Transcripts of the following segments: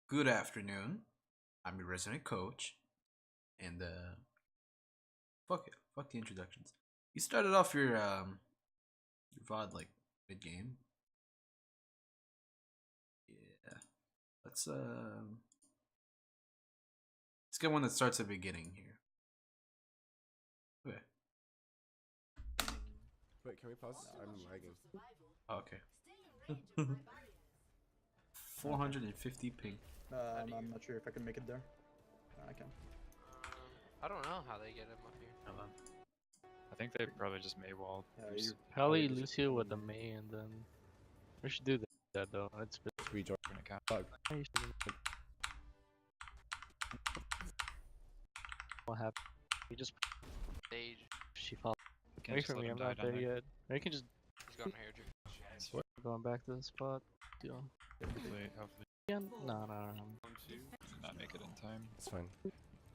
Good afternoon. I'm your resident coach, and fuck it, fuck the introductions. You started off your VOD like mid game. Yeah, let's get one that starts at the beginning here. Okay. Wait, can we pause? I'm lagging. Oh, okay. 450 ping. I'm not sure if I can make it there. I can. I don't know how they get him up here. Hold on. I think they probably just Maywalled. Probably Lucio with the May, and then we should do that though. It's been Rejoin account. what happened. We just Stage. she fell. Can't Wait just for let me, him I'm die not down there there. yet. We can just He's going here, Joof. going back to the spot. Deal. Hopefully Yeah, no. not make it in time. It's fine.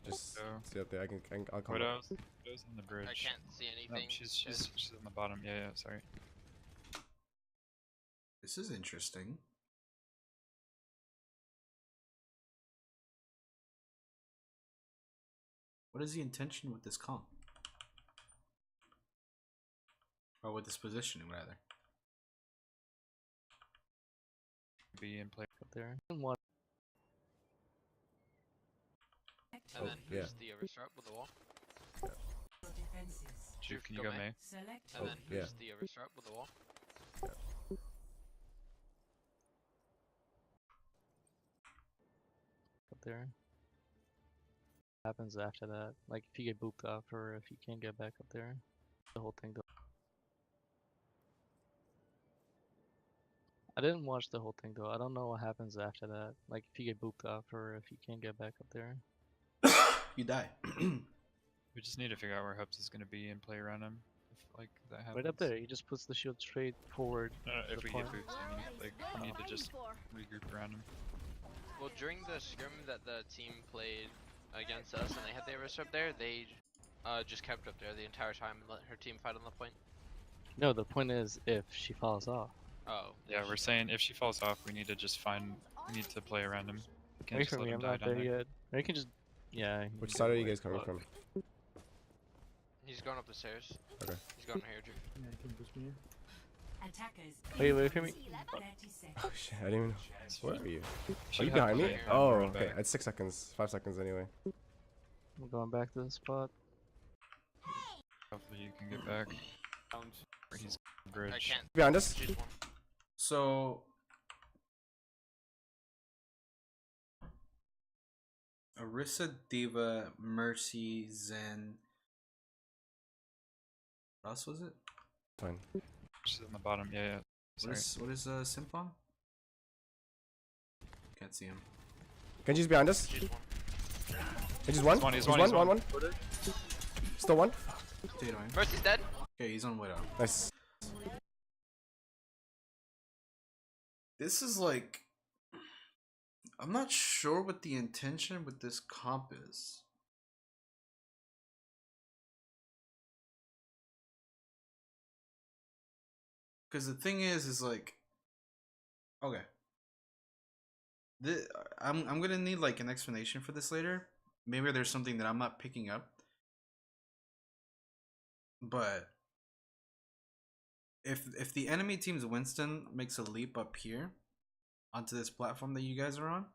Just So, stay up there. I'll come. Widow's on the bridge. I can't see No, anything. she's on the bottom. Yeah, sorry. This is interesting. What is the intention with this comp? Or with this positioning, rather? Be in play. Up there. One. And Oh, then yeah. who's the overstrap with the wall? Joof, can you go go May. May? And then yeah. who's the overstrap with the wall? Up there. Happens after that. Like if you get booped off or if you can't get back up there. The whole thing though. I didn't watch the whole thing though. I don't know what happens after that. Like if you get booped off or if you can't get back up there. You die. We just need to figure out where Hubs is gonna be and play around him. If like that happens. Right up there, he just puts the shield straight forward. No, if the we point. get booped, I mean, like we need to just regroup around him. Well, during the scrim that the team played against us and they had the overstrap there, they just kept up there the entire time and let her team fight on the point. No, the point is if she falls off. Oh. Yeah, we're saying if she falls off, we need to just we need to play around him. We can't Wait just for let me, him I'm die not down there there. yet. Or you can just, yeah. Which side are you guys coming from? He's going up the stairs. Okay. He's going here, Joof. Yeah, you can boost me here. Wait for me. Oh shit! I didn't even know. Where are you? Should Are you have behind me? played Oh, run okay. back. At 6 seconds. 5 seconds anyway. I'm going back to the spot. Hopefully you can get back. Where he's on the bridge. I can't. Behind us. She's one. So Arissa, Diva, Mercy, Zen. What else was it? Fine. She's on the bottom. Yeah. Sorry. What is Simpon? Can't see him. Genji's behind us. She's one. Genji's one. He's He's one. one. Still one. Stay doing. Mercy's dead. Okay, he's on Widow. Nice. This is like, I'm not sure what the intention with this comp is. Because the thing is like, okay. I'm gonna need like an explanation for this later. Maybe there's something that I'm not picking up. But if the enemy team's Winston makes a leap up here onto this platform that you guys are on,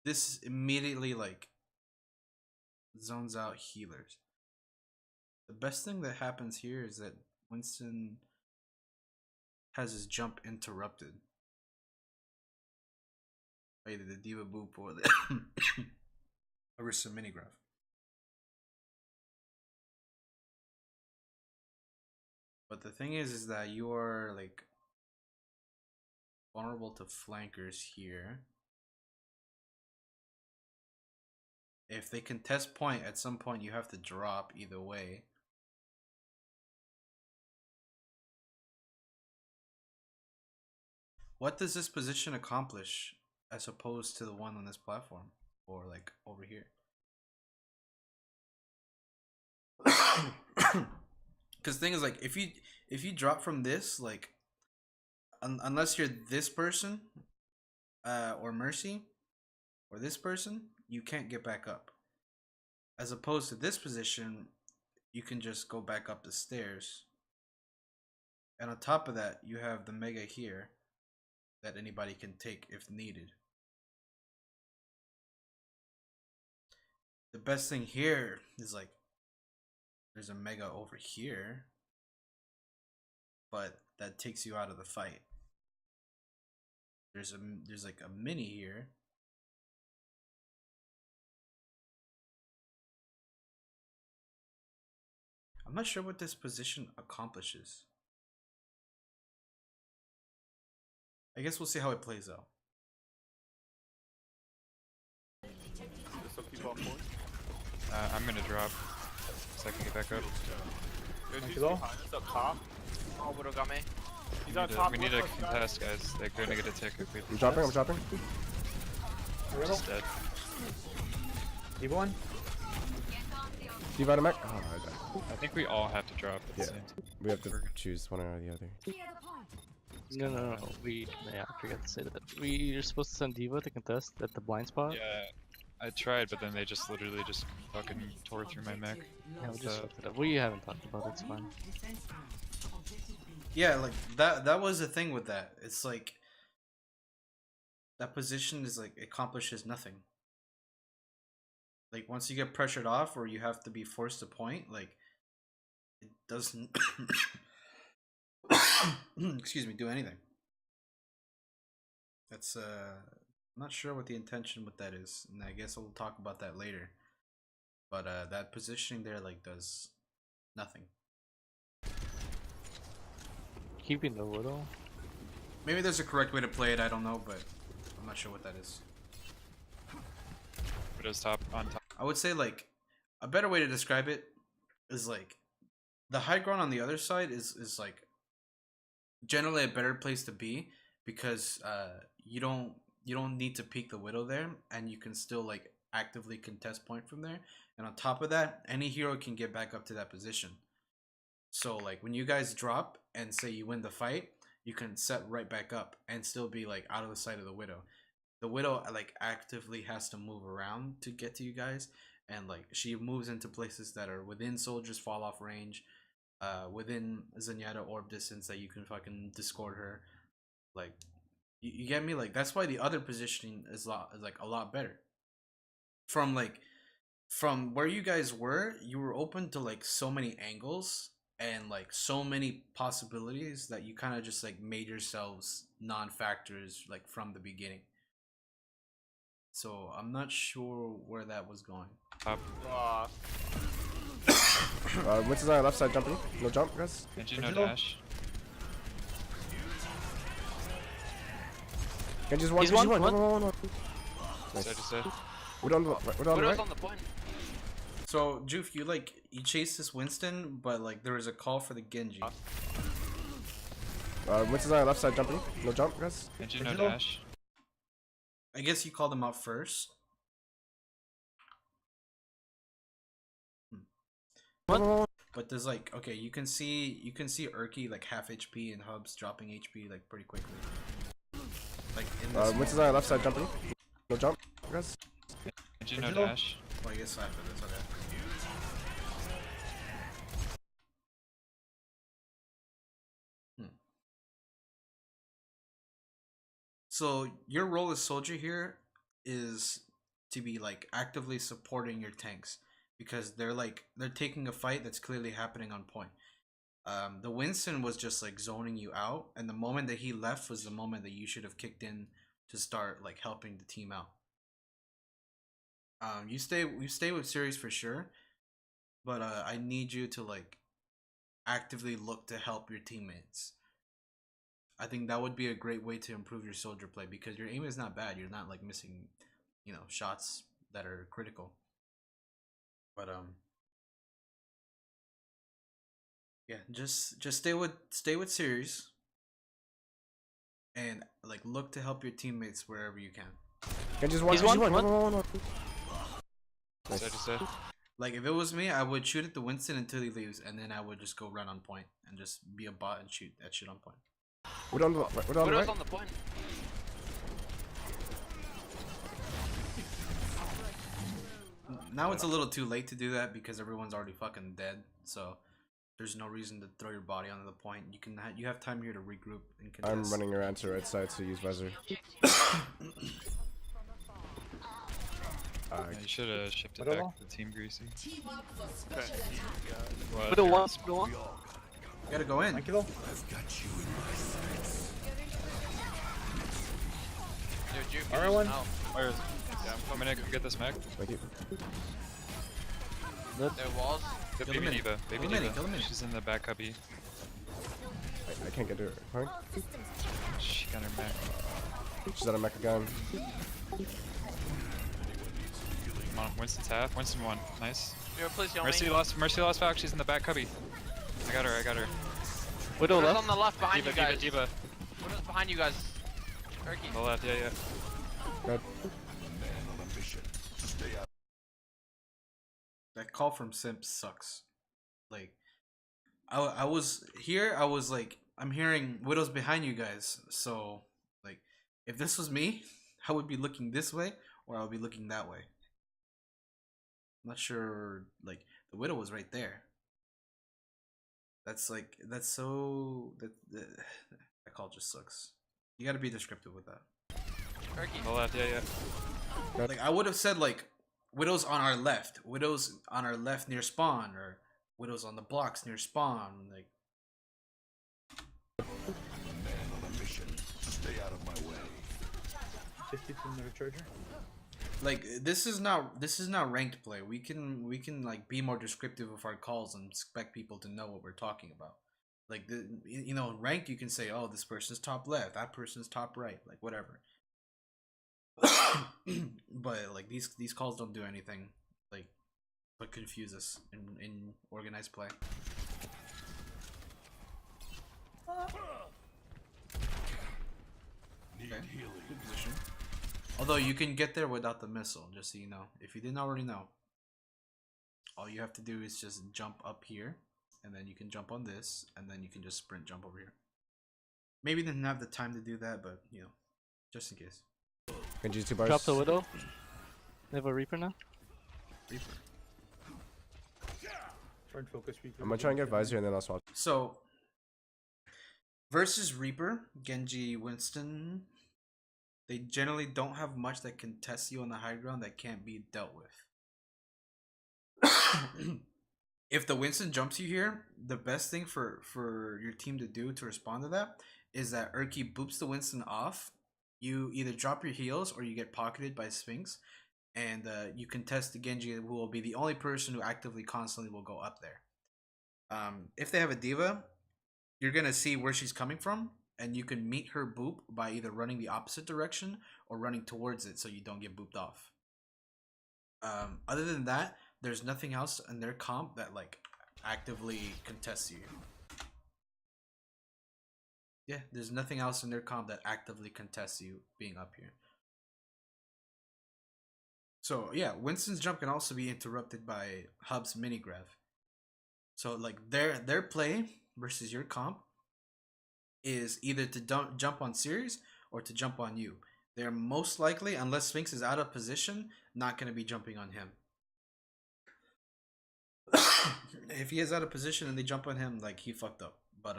this immediately like zones out healers. The best thing that happens here is that Winston has his jump interrupted. Either the Diva Boop or the Arissa Minigraph. But the thing is that you are like vulnerable to flankers here. If they contest point, at some point you have to drop either way. What does this position accomplish as opposed to the one on this platform or like over here? Because the thing is, like, if you drop from this, like, unless you're this person, or Mercy, or this person, you can't get back up. As opposed to this position, you can just go back up the stairs. And on top of that, you have the Mega here that anybody can take if needed. The best thing here is like there's a Mega over here, but that takes you out of the fight. There's like a mini here. I'm not sure what this position accomplishes. I guess we'll see how it plays out. I'm gonna drop so I can get back up. Thank you, though. Oh, Widow got me. We need to contest, guys. They're gonna get a tick if we I'm dropping. I'm dropping. just dead. Evil one. D.Va to mech. Oh, I died. I think we all have to drop at the Yeah. same time. We have to choose one or the other. No. Yeah, I forgot to say that. You're supposed to send D.Va to contest at the blind spot. Yeah, I tried, but then they just literally just fucking tore through my mech. Yeah, we just looked it up. We haven't talked about it. It's fine. Yeah, like that was the thing with that. It's like that position is like accomplishes nothing. Like once you get pressured off or you have to be forced to point, like it doesn't excuse me, do anything. That's I'm not sure what the intention with that is, and I guess we'll talk about that later. But that positioning there like does nothing. Keeping the Widow. Maybe there's a correct way to play it, I don't know, but I'm not sure what that is. Widow's top on top. I would say like a better way to describe it is like the high ground on the other side is like generally a better place to be because you don't need to peek the Widow there, and you can still like actively contest point from there. And on top of that, any hero can get back up to that position. So like when you guys drop and say you win the fight, you can set right back up and still be like out of the sight of the Widow. The Widow like actively has to move around to get to you guys, and like she moves into places that are within Soldier's fall off range, within Zenyatta orb distance that you can fucking discord her. Like you get me? Like that's why the other positioning is like a lot better. From where you guys were, you were open to like so many angles and like so many possibilities that you kind of just like made yourselves non-factors like from the beginning. So I'm not sure where that was going. What's on left side jumping? No jump, guys. Engine no dash. Genji's one. He's Genji's one. one. So I just said. We're on the Widow's right. on the point. So Joof, you chased this Winston, but like there was a call for the Genji. What's on left side jumping? No jump, guys. Engine no dash. I guess you called him out first. What? But there's like okay, you can see Urki like half HP and Hubs dropping HP like pretty quickly. Like in this. What's on left side jumping? No jump, guys. Engine no dash. Well, I guess after this, okay. So your role as soldier here is to be like actively supporting your tanks because they're taking a fight that's clearly happening on point. The Winston was just like zoning you out, and the moment that he left was the moment that you should have kicked in to start like helping the team out. You stay with Series for sure, but I need you to like actively look to help your teammates. I think that would be a great way to improve your soldier play because your aim is not bad. You're not like missing, shots that are critical. But yeah, just stay with Series and like look to help your teammates wherever you can. Genji's one. He's one. So I just said. Like if it was me, I would shoot at the Winston until he leaves, and then I would just go run on point and just be a bot and shoot that shit on point. We're on the Widow's right. on the point. Now it's a little too late to do that because everyone's already fucking dead. So there's no reason to throw your body onto the point. You have time here to regroup and contest. I'm running around to right side to use visor. Yeah, you should have shifted Widow? back to the team greasy. Widow once, Widow one. You gotta go in. Monkey low. Yo, Joof, Alright, use one. now. Where is it? Yeah, I'm coming in. Get this mech. Thank you. Their walls. Get Kill the baby mini. diva. Baby Kill the mini, diva. kill the mini. She's in the back cubby. I can't get her. Huh? She got her mech. She's out of mecha gun. Come on, Winston's half. Winston won. Nice. Yo, please heal Mercy me. lost back. She's in the back cubby. I got her. Widow Widow's left. on the left behind Diva, you guys. diva. Widow's behind you guys. Turkey. On the left, yeah. Good. That call from Simp sucks. Like, I was here. I was like, I'm hearing Widow's behind you guys. So, like, if this was me, I would be looking this way or I would be looking that way. I'm not sure. Like, the Widow was right there. That's so that call just sucks. You gotta be descriptive with that. Turkey. On the left, yeah. Like, I would have said like Widow's on our left, Widow's on our left near spawn, or Widow's on the blocks near spawn. Like, 52 minute charger. like this is not ranked play. We can like be more descriptive of our calls and expect people to know what we're talking about. Like, ranked, you can say, oh, this person's top left, that person's top right, like whatever. But like these calls don't do anything like but confuse us in organized play. Okay. Good position. Although you can get there without the missile, just so you know. If you didn't already know, all you have to do is just jump up here, and then you can jump on this, and then you can just sprint jump over here. Maybe didn't have the time to do that, but just in case. Genji's 2 bars. Drop the Widow. They have a Reaper now. Reaper. Try and focus. I'm gonna try and get visor and then I'll swap. So versus Reaper, Genji, Winston, they generally don't have much that can test you on the high ground that can't be dealt with. If the Winston jumps you here, the best thing for your team to do to respond to that is that Urki boops the Winston off. You either drop your heals or you get pocketed by Sphinx, and you contest the Genji, who will be the only person who actively constantly will go up there. If they have a diva, you're gonna see where she's coming from, and you can meet her boop by either running the opposite direction or running towards it so you don't get booped off. Other than that, there's nothing else in their comp that like actively contests you. Yeah, there's nothing else in their comp that actively contests you being up here. So yeah, Winston's jump can also be interrupted by Hub's mini grab. So like their play versus your comp is either to jump on Series or to jump on you. They're most likely, unless Sphinx is out of position, not going to be jumping on him. If he is out of position and they jump on him, like, he fucked up. But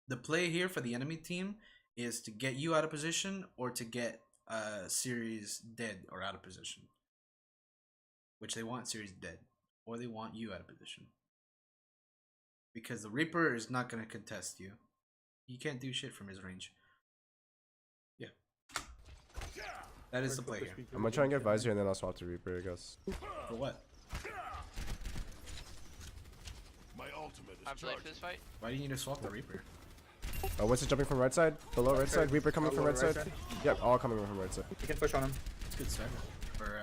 the play here for the enemy team is to get you out of position or to get Series dead or out of position. Which they want Series dead, or they want you out of position. Because the Reaper is not going to contest you. He can't do shit from his range. Yeah. That is the play here. I'm gonna try and get visor and then I'll swap to Reaper, I guess. For what? I'm playing for this fight. Why do you need to swap the Reaper? Winston jumping from right side, below right side, Reaper coming from Below right right side. side. Yep, all coming from right side. You can push on him. It's a good start. Or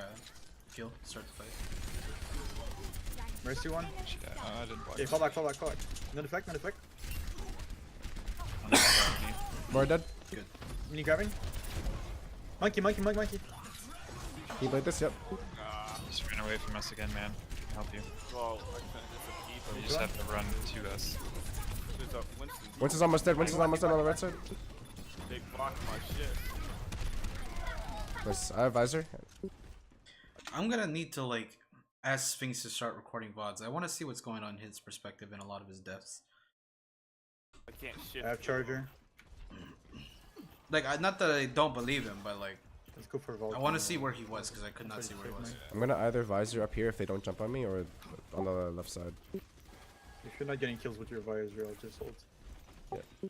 kill. Start the fight. Mercy one. I didn't block. Okay, fall back. No deflect. More dead. Good. Mini grabbing. Monkey. He played this, yep. Just ran away from us again, man. Help you. Well, I couldn't You just have to run to us. there's a Winston. Winston's almost dead, Winston's almost dead on the right side. They blocked my shit. Nice. I have visor. I'm gonna need to like ask Sphinx to start recording VODs. I want to see what's going on in his perspective in a lot of his deaths. I can't shift. I have charger. Like, not that I don't believe him, but like, Let's go for a vault. I want to see where he was because I could not see where he was. I'm gonna either visor up here if they don't jump on me, or on the left side. If you're not getting kills with your visor, I'll just hold. Yeah.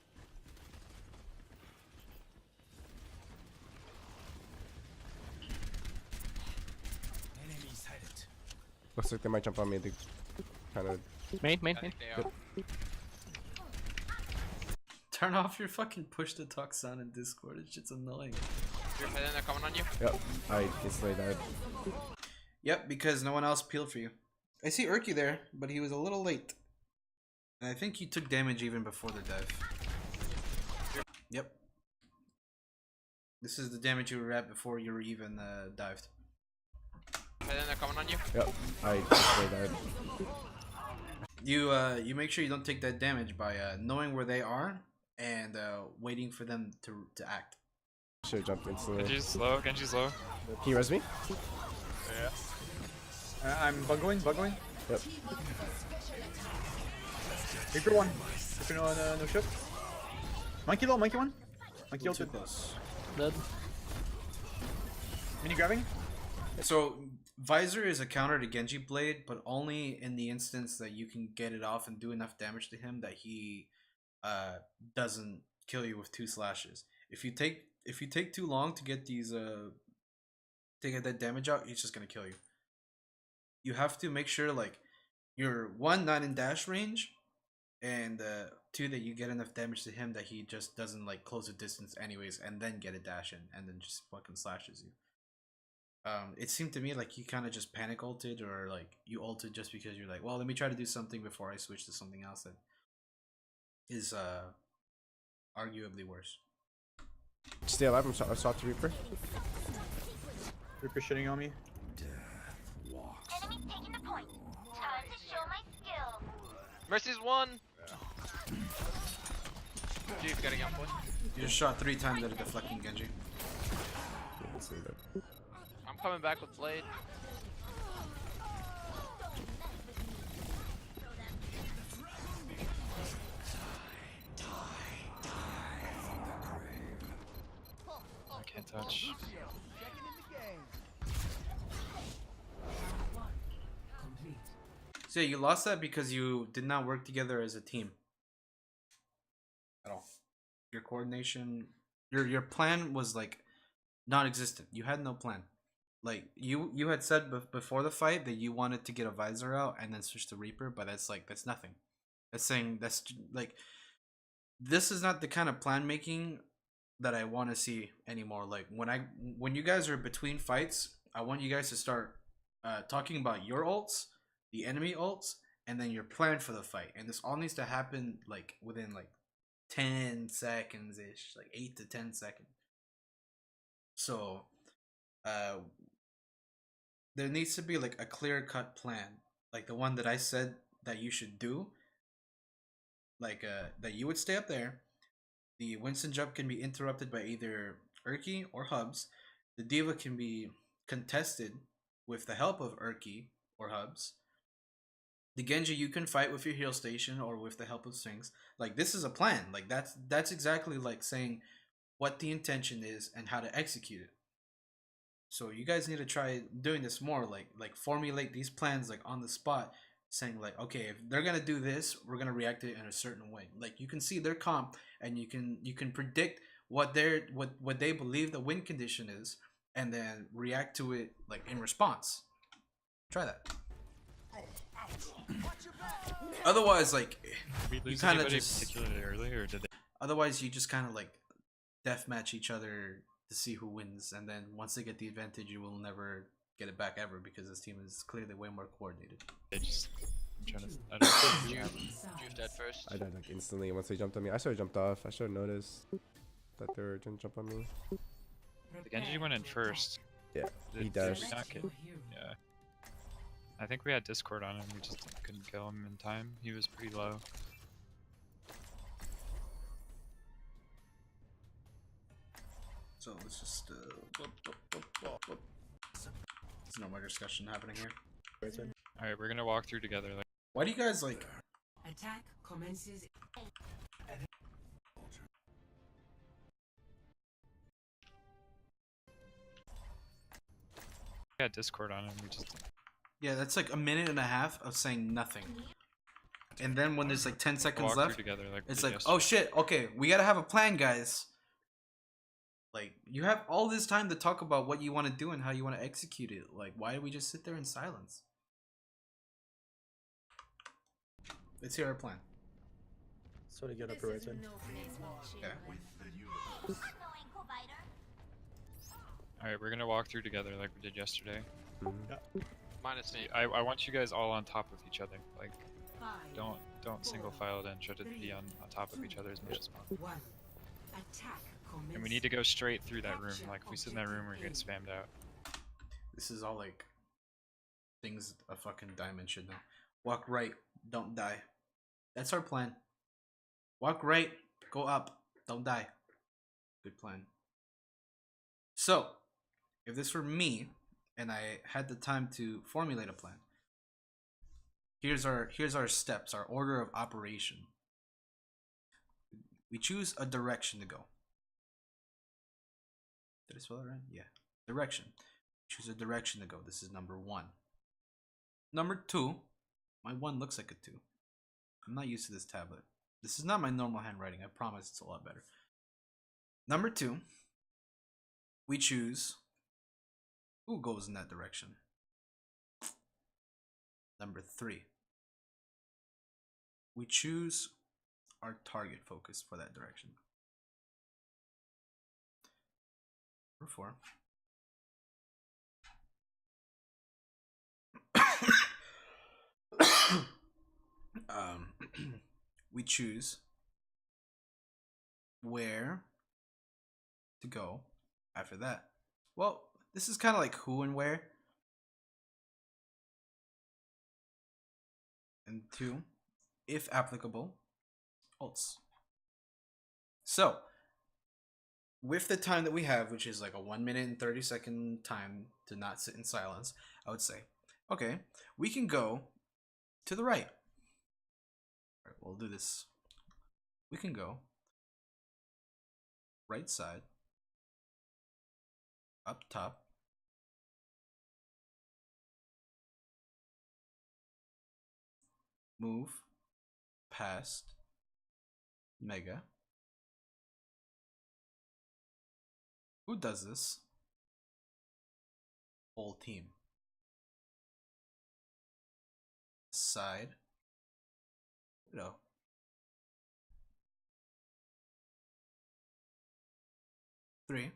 Looks like they might jump on me. They kind of. Main. I think they are. Turn off your fucking push to talk sound in Discord. It's just annoying. Joof, and then they're coming on you. Yep. I instantly died. Yep, because no one else peeled for you. I see Urki there, but he was a little late. And I think he took damage even before the dive. Yep. This is the damage you were at before you were even dived. And then they're coming on you. Yep. I instantly died. You make sure you don't take that damage by knowing where they are and waiting for them to act. Should've jumped instantly. Genji's low. Genji's low. Can you res me? Yeah. I'm buggoing. Yep. Reaper one. Reaper no shift. Monkey low, monkey one. Monkey Too ulted. close. Dead. Mini grabbing. So Visor is a counter to Genji Blade, but only in the instance that you can get it off and do enough damage to him that he doesn't kill you with 2 slashes. If you take too long to get these to get that damage out, he's just gonna kill you. You have to make sure like you're 1, not in dash range, and 2, that you get enough damage to him that he just doesn't like close the distance anyways, and then get a dash in, and then just fucking slashes you. It seemed to me like you kind of just panic ulted, or like you ulted just because you're like, well, let me try to do something before I switch to something else that is arguably worse. Stay alive. I saw the Reaper. Reaper shitting on me. Enemy taking the point. Time to show my skill. Mercy's 1. Joof, gotta get on point. You just shot 3 times at a deflecting Genji. Yeah, instantly dead. I'm coming back with Blade. I can't touch. So yeah, you lost that because you did not work together as a team at all. Your coordination, your plan was like non-existent. You had no plan. Like you had said before the fight that you wanted to get a visor out and then switch to Reaper, but that's nothing. That's saying that's like, this is not the kind of plan making that I want to see anymore. Like when you guys are between fights, I want you guys to start talking about your ults, the enemy ults, and then your plan for the fight. And this all needs to happen like within like 10 seconds ish, like 8 to 10 seconds. So there needs to be like a clear-cut plan, like the one that I said that you should do. Like that you would stay up there. The Winston jump can be interrupted by either Urki or Hubs. The Diva can be contested with the help of Urki or Hubs. The Genji you can fight with your heal station or with the help of Sphinx. Like, this is a plan. Like, that's exactly like saying what the intention is and how to execute it. So you guys need to try doing this more. Like formulate these plans like on the spot, saying like, okay, if they're gonna do this, we're gonna react to it in a certain way. Like, you can see their comp and you can predict what they believe the win condition is, and then react to it like in response. Try that. Otherwise, like, Did we lose kinda anybody just- particularly early, or did they? otherwise you just kind of like deathmatch each other to see who wins, and then once they get the advantage, you will never get it back ever because this team is clearly way more coordinated. They just. I'm trying to. I don't know. Joof dead first. I died like instantly once they jumped on me. I should have jumped off. I should have noticed that they were gonna jump on me. The Genji went in first. Yeah, he Did dashed. we not get? Yeah. I think we had Discord on him. We just couldn't kill him in time. He was pretty low. So let's just There's no more discussion happening here. Right side. Alright, we're gonna walk through together. Like, Why do you guys like? Attack commences. we got Discord on and we just Yeah, that's like a minute and a half of saying nothing. And then when there's like 10 seconds walk left, through together. Like, we it's did like, yesterday. oh shit, okay, we gotta have a plan, guys. Like, you have all this time to talk about what you want to do and how you want to execute it. Like, why do we just sit there in silence? Let's hear our plan. So to get up the right side. Okay. Annoying provider. Alright, we're gonna walk through together like we did yesterday. Minus me. I want you guys all on top of each other. Like, don't single file it in. Try to be on top of each other as much as possible. One. Attack commences. And we need to go straight through that room. Like, if we sit in that room, we're getting spammed out. This is all like things a fucking diamond should know. Walk right, don't die. That's our plan. Walk right, go up, don't die. Good plan. So, if this were me and I had the time to formulate a plan, here's our steps, our order of operation. We choose a direction to go. Did I spell it right? Yeah. Direction. Choose a direction to go. This is number 1. Number 2. My 1 looks like a 2. I'm not used to this tablet. This is not my normal handwriting. I promise it's a lot better. Number 2. We choose who goes in that direction. Number 3. We choose our target focus for that direction. Number 4. We choose where to go after that. Well, this is kind of like who and where. And 2, if applicable, ults. So, with the time that we have, which is like a 1 minute and 30-second time to not sit in silence, I would say, okay, we can go to the right. All right, we'll do this. We can go right side, up top, move past Mega. Who does this? Whole team. Side. No. Three.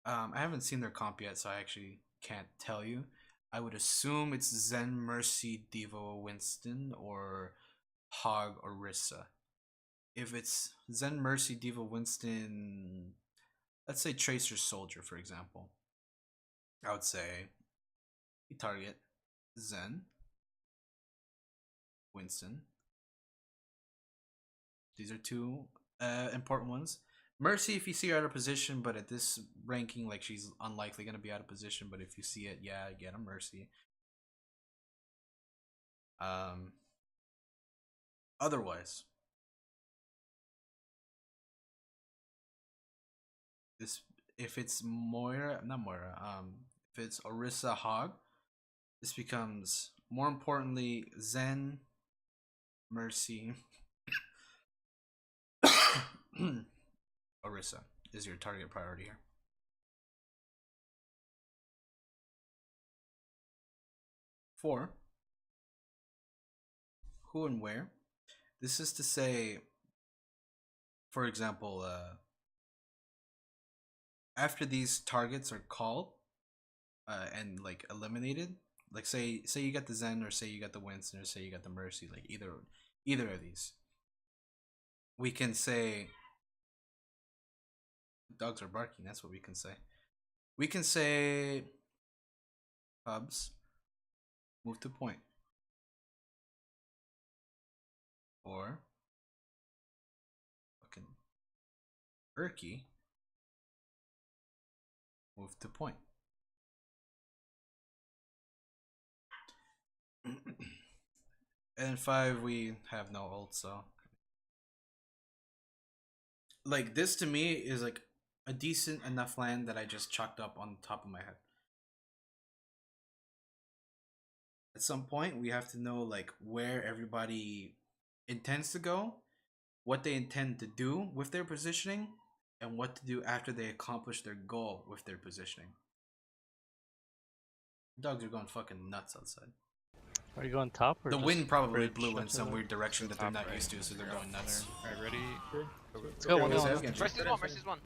I haven't seen their comp yet, so I actually can't tell you. I would assume it's Zen, Mercy, Devo, Winston, or Hog, or Rissa. If it's Zen, Mercy, Devo, Winston, let's say Tracer, Soldier, for example. I would say we target Zen, Winston. These are 2 important ones. Mercy, if you see her out of position, but at this ranking, like, she's unlikely going to be out of position, but if you see it, yeah, get a Mercy. Otherwise, this, if it's Moira, not Moira, if it's Orisa, Hog, this becomes, more importantly, Zen, Mercy, Orisa is your target priority here. Four, who and where. This is to say, for example, after these targets are called and like eliminated, like say you got the Zen, or say you got the Winston, or say you got the Mercy, like either of these, we can say, dogs are barking, that's what we can say. We can say, Hubs, move to point. Or fucking Erky, move to point. And 5, we have no ult, so like this to me is like a decent enough land that I just chalked up on the top of my head. At some point, we have to know like where everybody intends to go, what they intend to do with their positioning, and what to do after they accomplish their goal with their positioning. Dogs are going fucking nuts outside. Are you going top or The just wind probably bridge? blew in That's some it. weird direction that they're Top not right. used to, so they're going nuts. Alright, ready? Let's go, one Okay, on so one. Genji. Mercy's one, Mercy's one.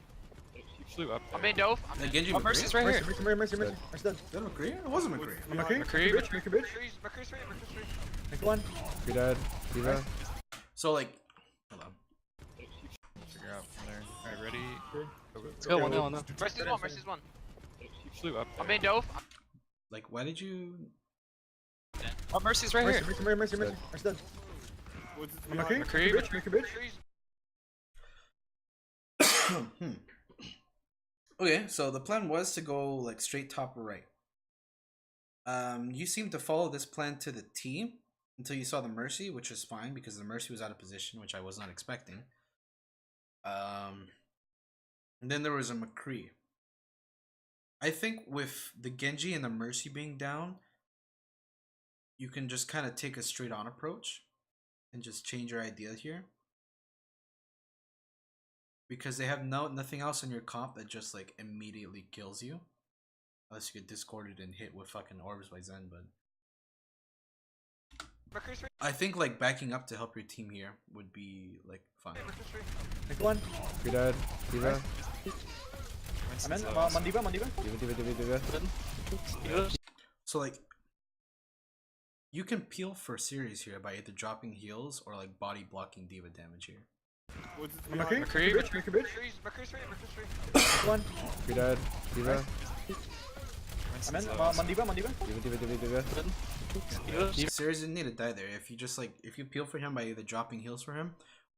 He flew up I'm there. in Dove. The Genji Oh, McCree? Mercy's right here. Mercy, Mercy, Mercy. Mercy dead. Is that McCree? It wasn't McCree. McCree? McCree. Bridge, make a bridge. McCree's free, McCree's free. Make one. Be dead. Diva. So like, hold on. Figure out from there. Alright, ready? Let's go, one on one. Mercy's one, Mercy's one. He flew up there. I'm in Dove. Like, why did you? Oh, Mercy's right Mercy, here. Mercy, Mercy, Mercy. Mercy dead. McCree? McCree. Bridge, make a bridge. Okay, so the plan was to go like straight top or right. You seem to follow this plan to the T until you saw the Mercy, which is fine because the Mercy was out of position, which I was not expecting. And then there was a McCree. I think with the Genji and the Mercy being down, you can just kind of take a straight on approach and just change your idea here. Because they have nothing else in your comp that just like immediately kills you. Unless you get discorded and hit with fucking orbs by Zen, but McCree's free. I think like backing up to help your team here would be like fun. McCree's free. Make one. Be dead. Diva. I'm in. Winston's low. Mandiva, Mandiva. Diva. So like you can peel for series here by either dropping heals or like body blocking diva damage here. McCree? McCree. Bridge, make a bridge. McCree's free, McCree's free. Make one. Be dead. Diva. I'm Winston's in. low. Mandiva, Mandiva. Diva. Series didn't need to die there. If you just like if you peel for him by either dropping heals for him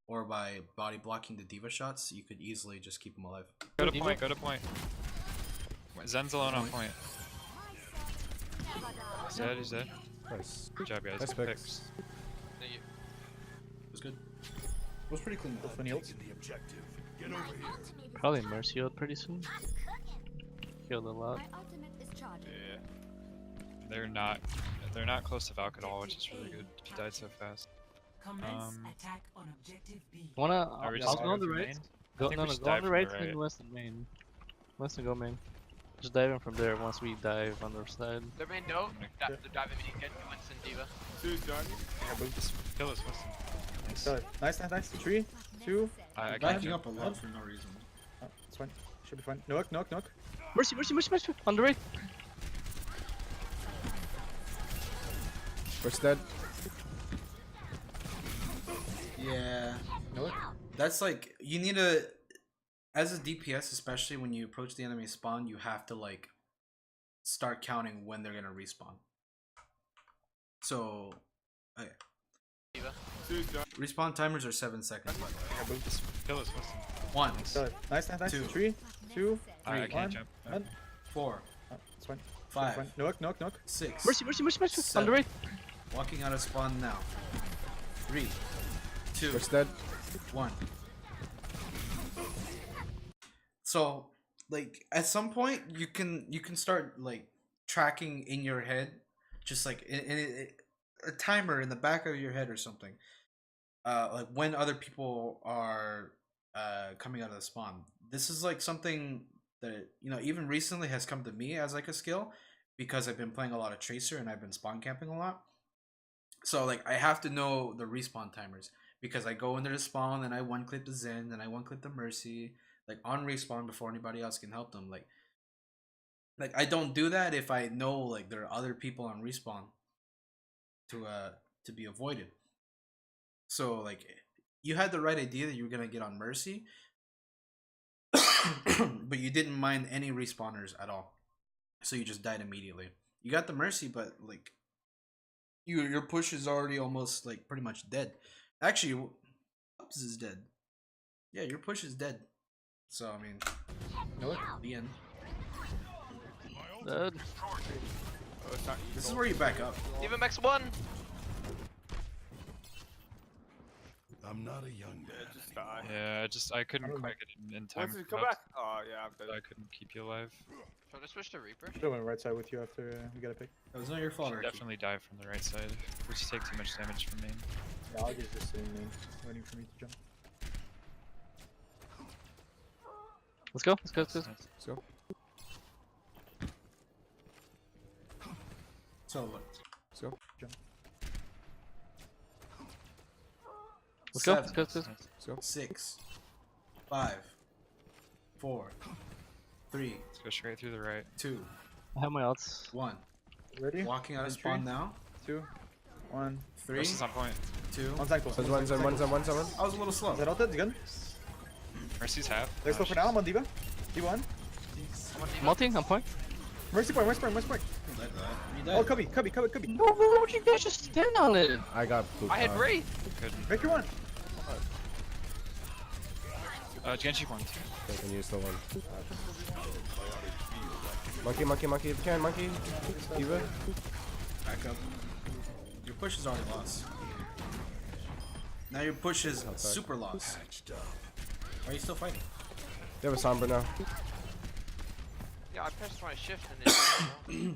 or by body blocking the diva shots, you could easily just keep him alive. Go to point, go to point. Zen's alone on point. He's dead, he's dead. Nice. Good job, guys. Nice Good picks. picks. Thank you. It was good. It was pretty clean. Go for Niels. Probably Mercy ult pretty soon. Healed a lot. My ultimate is charging. Yeah. They're not close to Valk at all, which is really good. He died so fast. Commence attack on objective B. Wanna? Are we I'll just go gonna on the go right. main? Go, think no, we no, should go on dive the from right the and right. Winston main. Winston go main. Just dive in from there once we dive on their side. They're in Dove. They're diving me again. Winston Diva. Just kill this Winston. Nice. Got it. Nice, nice, nice. 3, 2. I can't Backing jump. up a lot for no reason. Oh, it's fine. Should be fine. Knock, knock, knock. Mercy, Mercy, Mercy, Mercy! On the right! First dead. Yeah. Knock. That's like you need to as a DPS, especially when you approach the enemy spawn, you have to like start counting when they're gonna respawn. So okay. Diva. Respawn timers are 7 seconds by the way. Just kill this Winston. 1, Got it. Nice, nice, nice. 2. 3, 2. I Three. can't jump. 1. 4, Oh, it's fine. 5, Fine. Knock, knock, knock. 6. Mercy, Mercy, Mercy, Mercy! On Seven. the right! Walking out of spawn now. 3, 2, First dead. 1. So like at some point you can start like tracking in your head, just like in a timer in the back of your head or something. Like when other people are coming out of the spawn. This is like something that even recently has come to me as like a skill because I've been playing a lot of Tracer and I've been spawn camping a lot. So like I have to know the respawn timers because I go into the spawn and I one clip the Zen and I one clip the Mercy like on respawn before anybody else can help them. Like I don't do that if I know like there are other people on respawn to be avoided. So like you had the right idea that you were gonna get on Mercy, but you didn't mind any respawners at all. So you just died immediately. You got the Mercy, but like your push is already almost like pretty much dead. Actually, Ups is dead. Yeah, your push is dead. So I mean, the end. Dead. This is where you back up. Diva max 1. I'm not a young Yeah, man. just die. Yeah, I couldn't quite get in time. Once you for come that, back. Oh yeah, I'm dead. I couldn't keep you alive. Should I switch to Reaper? Should have went right side with you after we got a pick. That was not your fault, Should Ricky. definitely die from the right side. We just take too much damage from main. Yeah, I'll just sitting in, waiting for me to jump. Let's go. Let's go. Let's go. Let's go. So what? Let's go. Let's go. Let's go. Let's go. Let's go. 6, 5, 4, 3, Let's go straight through the right. 2, I have my ults. 1. Ready? Walking out of Entry. spawn now. 2, 1. 3, This is on point. 2. One cycle. One's one. I was a little slow. Is that ulted? Good. Mercy's half. Let's go for now. I'm on Diva. D1. Multi on point. Mercy point. You died. Oh, Cubby. No, why would you guys just stand on it? I got pooped I had on. Wraith. Couldn't. Make your one. Genji one. Okay, can use the one. Monkey, if you can, monkey. Eva. Back up. Your push is already lost. Now your push is super lost. Why are you still fighting? They have a Sombra now. Yeah, I pressed my shift and it.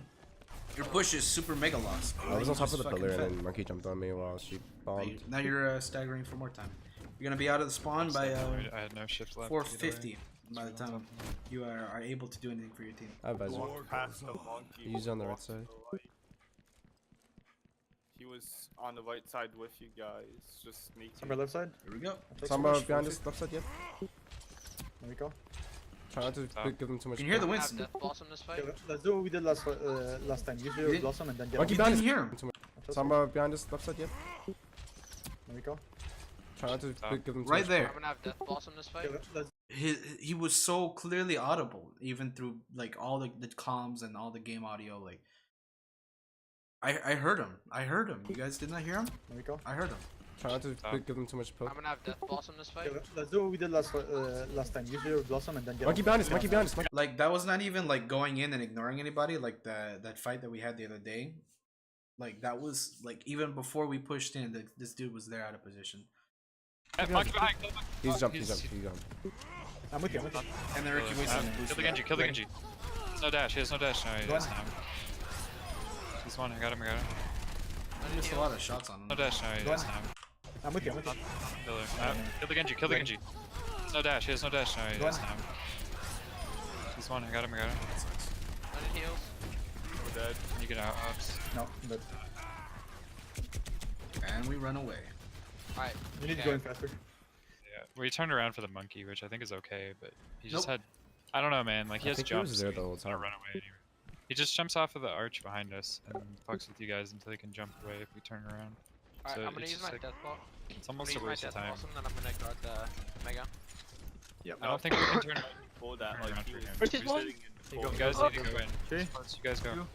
Your push is super mega lost. I was on top of the Just pillar fucking and then monkey jumped on me while she bombed. Now you're staggering for more time. You're gonna be out of the spawn by I had no shift left. 450 by the time you are able to do anything for your team. I have Visor. Walked past the monkey. He's on the right walked to side. the right. He was on the right side with you guys, just sneaking. Somewhere left side. Here we go. Sombra behind us, left side yet. There we go. Try not to give them too much. Can you hear the power. Have Winston? Death Blossom this fight. Okay, let's do what we did last time. Use your did? blossom and then get Monkey You on. behind didn't us. hear him. Too much. Sombra behind us, left side yet. There we go. Try not to give them too Right much there. I'm gonna have Death Blossom this fight. Okay, let's He was so clearly audible, even through like all the comms and all the game audio. Like I heard him. You guys did not hear him? there we go. I heard him. Try not to give them too much poke. I'm gonna have Death Blossom this fight. Okay, let's do what we did last time. Use your blossom and then get Monkey on. behind us, monkey behind us. Monkey. Like that was not even like going in and ignoring anybody. Like that fight that we had the other day. Like that was like even before we pushed in, this dude was there out of position. Monkey behind. He's jumped. He's jumped. I'm with you. And then Ricky Winston Kill the Genji. Kill the Genji. He has no dash. He has no dash. No, he does now. He's one. I got him. I missed a lot of shots on him. No dash. No, he does now. I'm with you. Kill her. Kill the Genji. Kill the Genji. He has no dash. He has no dash. No, he does now. He's one. I got him. I need heals. We're dead. You get out, Ops. No, but And we run away. Alright. you need to Okay. go in faster. Yeah, we turned around for the monkey, which I think is okay, but he just Nope. had. I don't know, man. Like he I has think he jumps. was there so the whole he's gonna time. run away anyway. He just jumps off of the arch behind us and fucks with you guys until he can jump away if we turn around. Alright, So I'm gonna it's use just my like- Death Ball. It's I'm gonna almost a use my waste Death of time. Blossom, then I'm gonna guard the Mega. Yep. I don't think we can turn. Pull that Turn like around he for was him. Where's his one? sitting in You full- You guys need to go in. 3, Let's you guys go.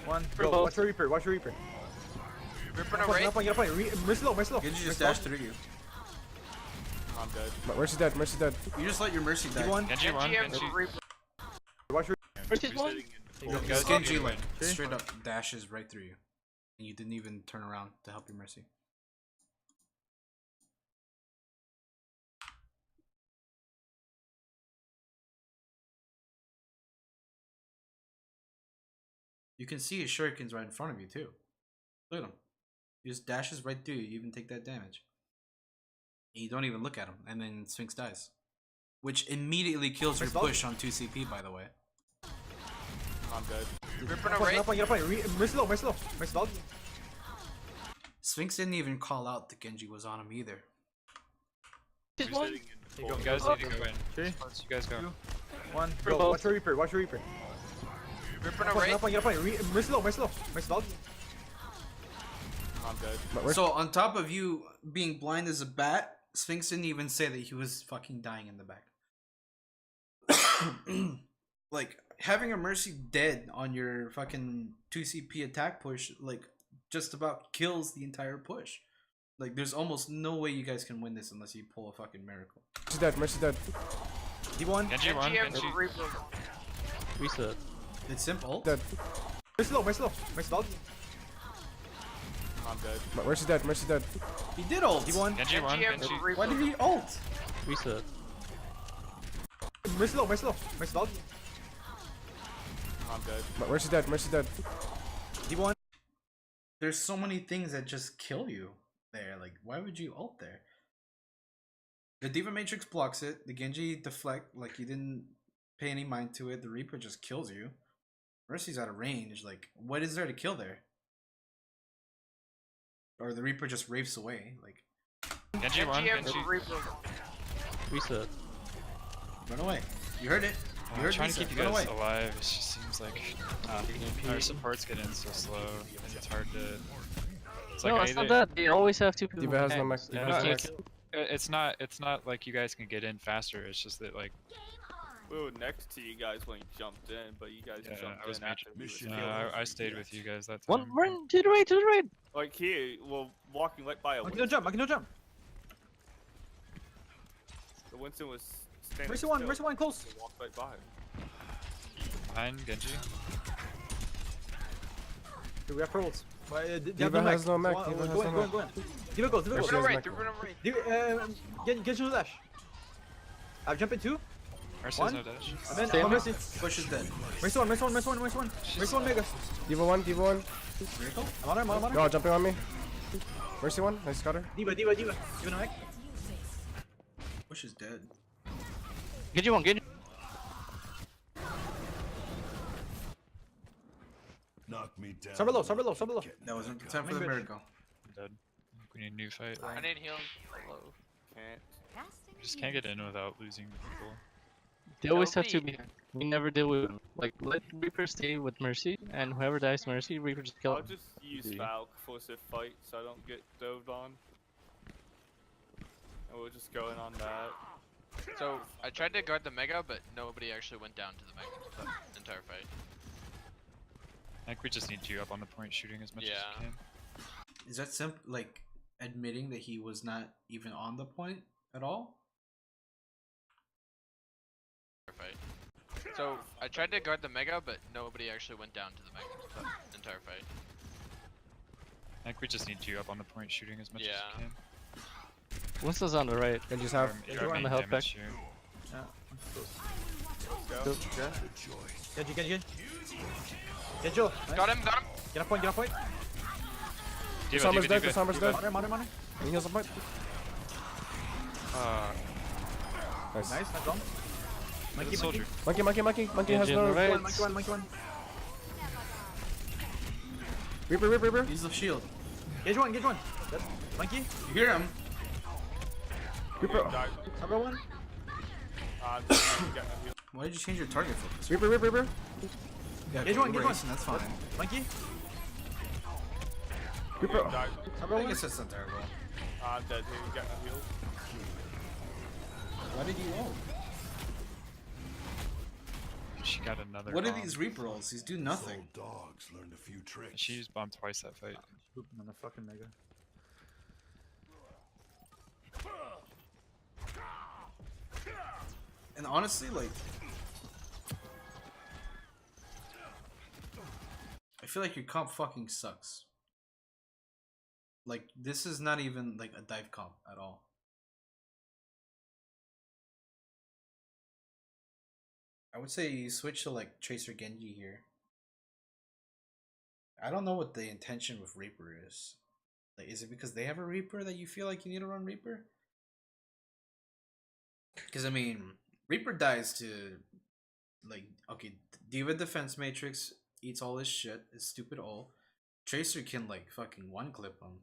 1, For go. both. Watch your Reaper. Watch your Reaper. Reaper Get no Wraith. up on, get up on. Mercy low. Genji just dashed through you. I'm dead. Mercy's dead. Mercy's dead. You just let your mercy die. D1. Genji one. Genji and Genji. Reaper. Watch your Where's his one? Sitting in Go. full- Because guys Genji need to like win. straight up dashes right through you. And you didn't even turn around to help your mercy. You can see his shurikens right in front of you too. Look at him. He just dashes right through you. You even take that damage. And you don't even look at him, and then Sphinx dies. Which immediately kills your push on 2 CP, by the way. I'm dead. Reaper no Get Wraith. up on, get up on. Mercy low. Mercy low. Mercy low. Sphinx didn't even call out that Genji was on him either. His one? Sitting in full- You guys need to go in. 3, Let's you guys go. 1, For go. both. Watch your Reaper. Watch your Reaper. Reaper no Get Wraith. up on, get up on. Mercy low. Mercy low. Mercy low. I'm dead. So on top of you being blind as a bat, Sphinx didn't even say that he was fucking dying in the back. Like having a mercy dead on your fucking 2 CP attack push, like just about kills the entire push. Like there's almost no way you guys can win this unless you pull a fucking miracle. Mercy's dead. Mercy's dead. D1. Genji one. Genji and Genji. Reaper. Reset. It's simple. Dead. Mercy low. Mercy low. Mercy low. I'm dead. Mercy's dead. Mercy's dead. He did ult. He won. Genji won. Genji Genji. Why did he ult? Reset. Mercy low, Mercy low. Mercy low. I'm dead. Mercy's dead. Mercy's dead. He won. There's so many things that just kill you there. Like, why would you ult there? The Diva Matrix blocks it. The Genji deflect, like you didn't pay any mind to it. The Reaper just kills you. Mercy's out of range. Like, what is there to kill there? Or the Reaper just rapes away. Like, Genji won. and Genji. Reaper. Reset. run away. You heard it. You I'm heard trying me, to keep sir. you Run guys away. alive. It just seems like our supports get in so slow, and it's hard to. It's No, like it's not that. They always have two people. Diva has no tanks, max. and Diva you has no can't max. kill- it's not like you guys can get in faster. It's just that like We were next to you guys when you jumped in, but you guys yeah, jumped I was in after we matching. were No, killed. I stayed with you guys that One time. run to the right, to the right. Like here, we're walking right by a Monkey Winston. no jump, Monkey no jump. The Winston was standing Mercy still. one, Mercy one close. We walked right by him. Behind Genji. Dude, we have pearls. Diva has no mech, Diva has Go no in, mech. go in. Diva goes, Diva Mercy goes. has Right, mech. they're running right. Diva, get you dash. I've jumped in two. Mercy One. has no dash. And then Stay oh, on Mercy. Push is dead. Mercy one, Mercy one, Mercy one, Mercy one. Mercy one mega. Diva 1. Diva 1. Miracle? I'm on her, I'm on her. You're all jumping on me. Mercy 1. Nice cutter. Diva, Diva, Diva. Diva no mech. Push is dead. Get you one, get you. Knock me down. Sub below, sub below, sub below. That wasn't the time for the Bridge. miracle. Dead. We need a new fight. I need heals. Low. Can't. Just can't get in without losing people. They always Don't have two be. behind. We never deal with them. Like, let Reaper stay with Mercy, and whoever dies Mercy, Reaper just kill I'll him. just use Easy. Valk for a fight so I don't get dove on. And we're just going on that. So I tried to guard the Mega, but nobody actually went down to the Mega the entire fight. I think we just need you up on the point shooting as much as Yeah. you can. Is that like admitting that he was not even on the point at all? Fight. So I tried to guard the Mega, but nobody actually went down to the Mega the entire fight. I think we just need you up on the point shooting as much as Yeah. you can. Winston's on the right. Genji's half. You're on main the health damage here. Go. Get you, get you. Get you. Nice. Got him, got him. Get a point, get a point. Diva, Summer's Diva, dead. Diva. Summer's dead. On her, on her, on her. He heals the point. Nice. Nice, nice one. Get Monkey, the soldier. Monkey has Genji on no. the right. Monkey one, monkey one. Reaper, Reaper, Reaper. Use the shield. Get one, get one. Yep. Monkey. You hear him? Reaper. Number one. Just getting a heal. Why did you change your target focus? Reaper, Reaper, Reaper. Yeah, Get one, get one. Racing, that's fine. Monkey. Reaper. Number I one. guess that's not terrible. I'm dead here, getting a heal. Why did you ult? She got another What are bomb. these Reaper ults? These do nothing. Dogs learned a few tricks. She used bomb twice that fight. Pooping on the fucking mega. And honestly, like, I feel like your comp fucking sucks. Like, this is not even like a dive comp at all. I would say you switch to like Tracer Genji here. I don't know what the intention with Reaper is. Like, is it because they have a Reaper that you feel like you need to run Reaper? Because I mean, Reaper dies to, like, okay, Diva Defense Matrix eats all this shit, his stupid ult. Tracer can like fucking one clip him.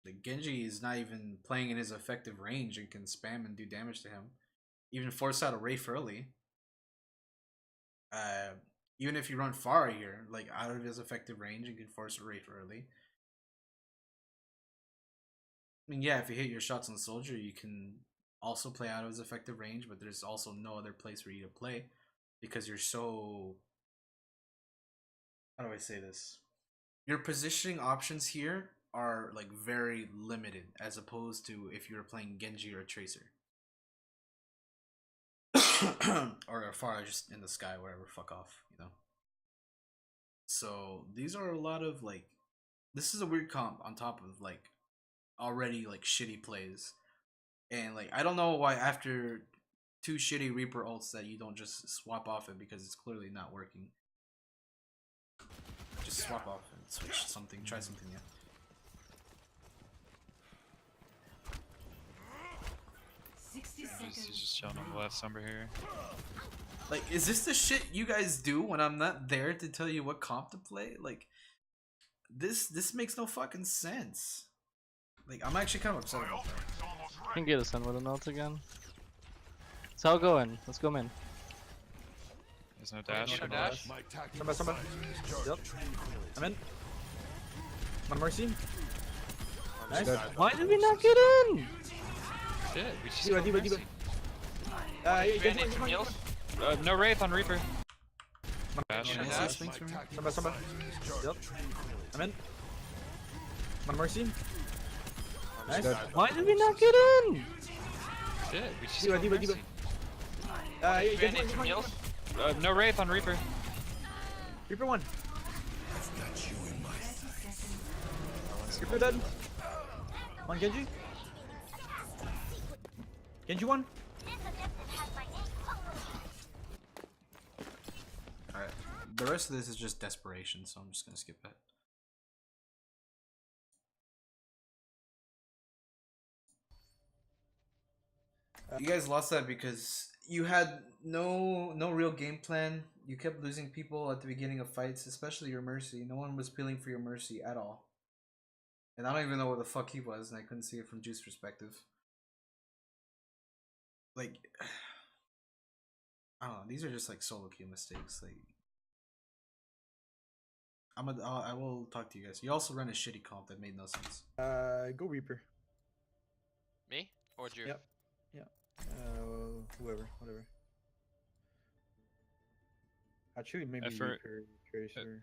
Like, Genji is not even playing in his effective range and can spam and do damage to him. Even force out a Wraith early. Even if you run far here, like out of his effective range, you can force a Wraith early. I mean, yeah, if you hit your shots on the soldier, you can also play out of his effective range, but there's also no other place for you to play because you're so. How do I say this? Your positioning options here are like very limited as opposed to if you were playing Genji or Tracer. Or Pharah just in the sky, wherever, fuck off, you know. So these are a lot of like this is a weird comp on top of like already like shitty plays, and like I don't know why after 2 shitty Reaper ults that you don't just swap off it because it's clearly not working. Just swap off and switch something, try something new. He's just chilling on the left somewhere here. Like, is this the shit you guys do when I'm not there to tell you what comp to play? Like, this makes no fucking sense. Like, I'm actually kind of upset about that. You can get us in with an ult again. So I'll go in. Let's go in. There's no dash. No dash. Somebody. Yep. I'm in. One mercy. Nice. Why did we not get in? Shit, we just D.Va, go D.Va, D.Va. Mercy. You Bandit from heals. No Wraith on Reaper. Dash. Can I say things from here? Somebody. Yep. I'm in. One mercy. Nice. Why did we not get in? Shit, we just D.Va, go D.Va, D.Va. Mercy. Bandit from heals. No Wraith on Reaper. Reaper 1. Reaper dead. One Genji. Genji 1. Alright. The rest of this is just desperation, so I'm just gonna skip that. You guys lost that because you had no real game plan. You kept losing people at the beginning of fights, especially your Mercy. No one was peeling for your Mercy at all. And I don't even know where the fuck he was, and I couldn't see it from Juice's perspective. Like, I don't know. These are just like solo queue mistakes. Like, I will talk to you guys. You also ran a shitty comp that made no sense. Go Reaper. Me or Joof? Yep. Whoever, whatever. Actually, maybe Reaper, Tracer.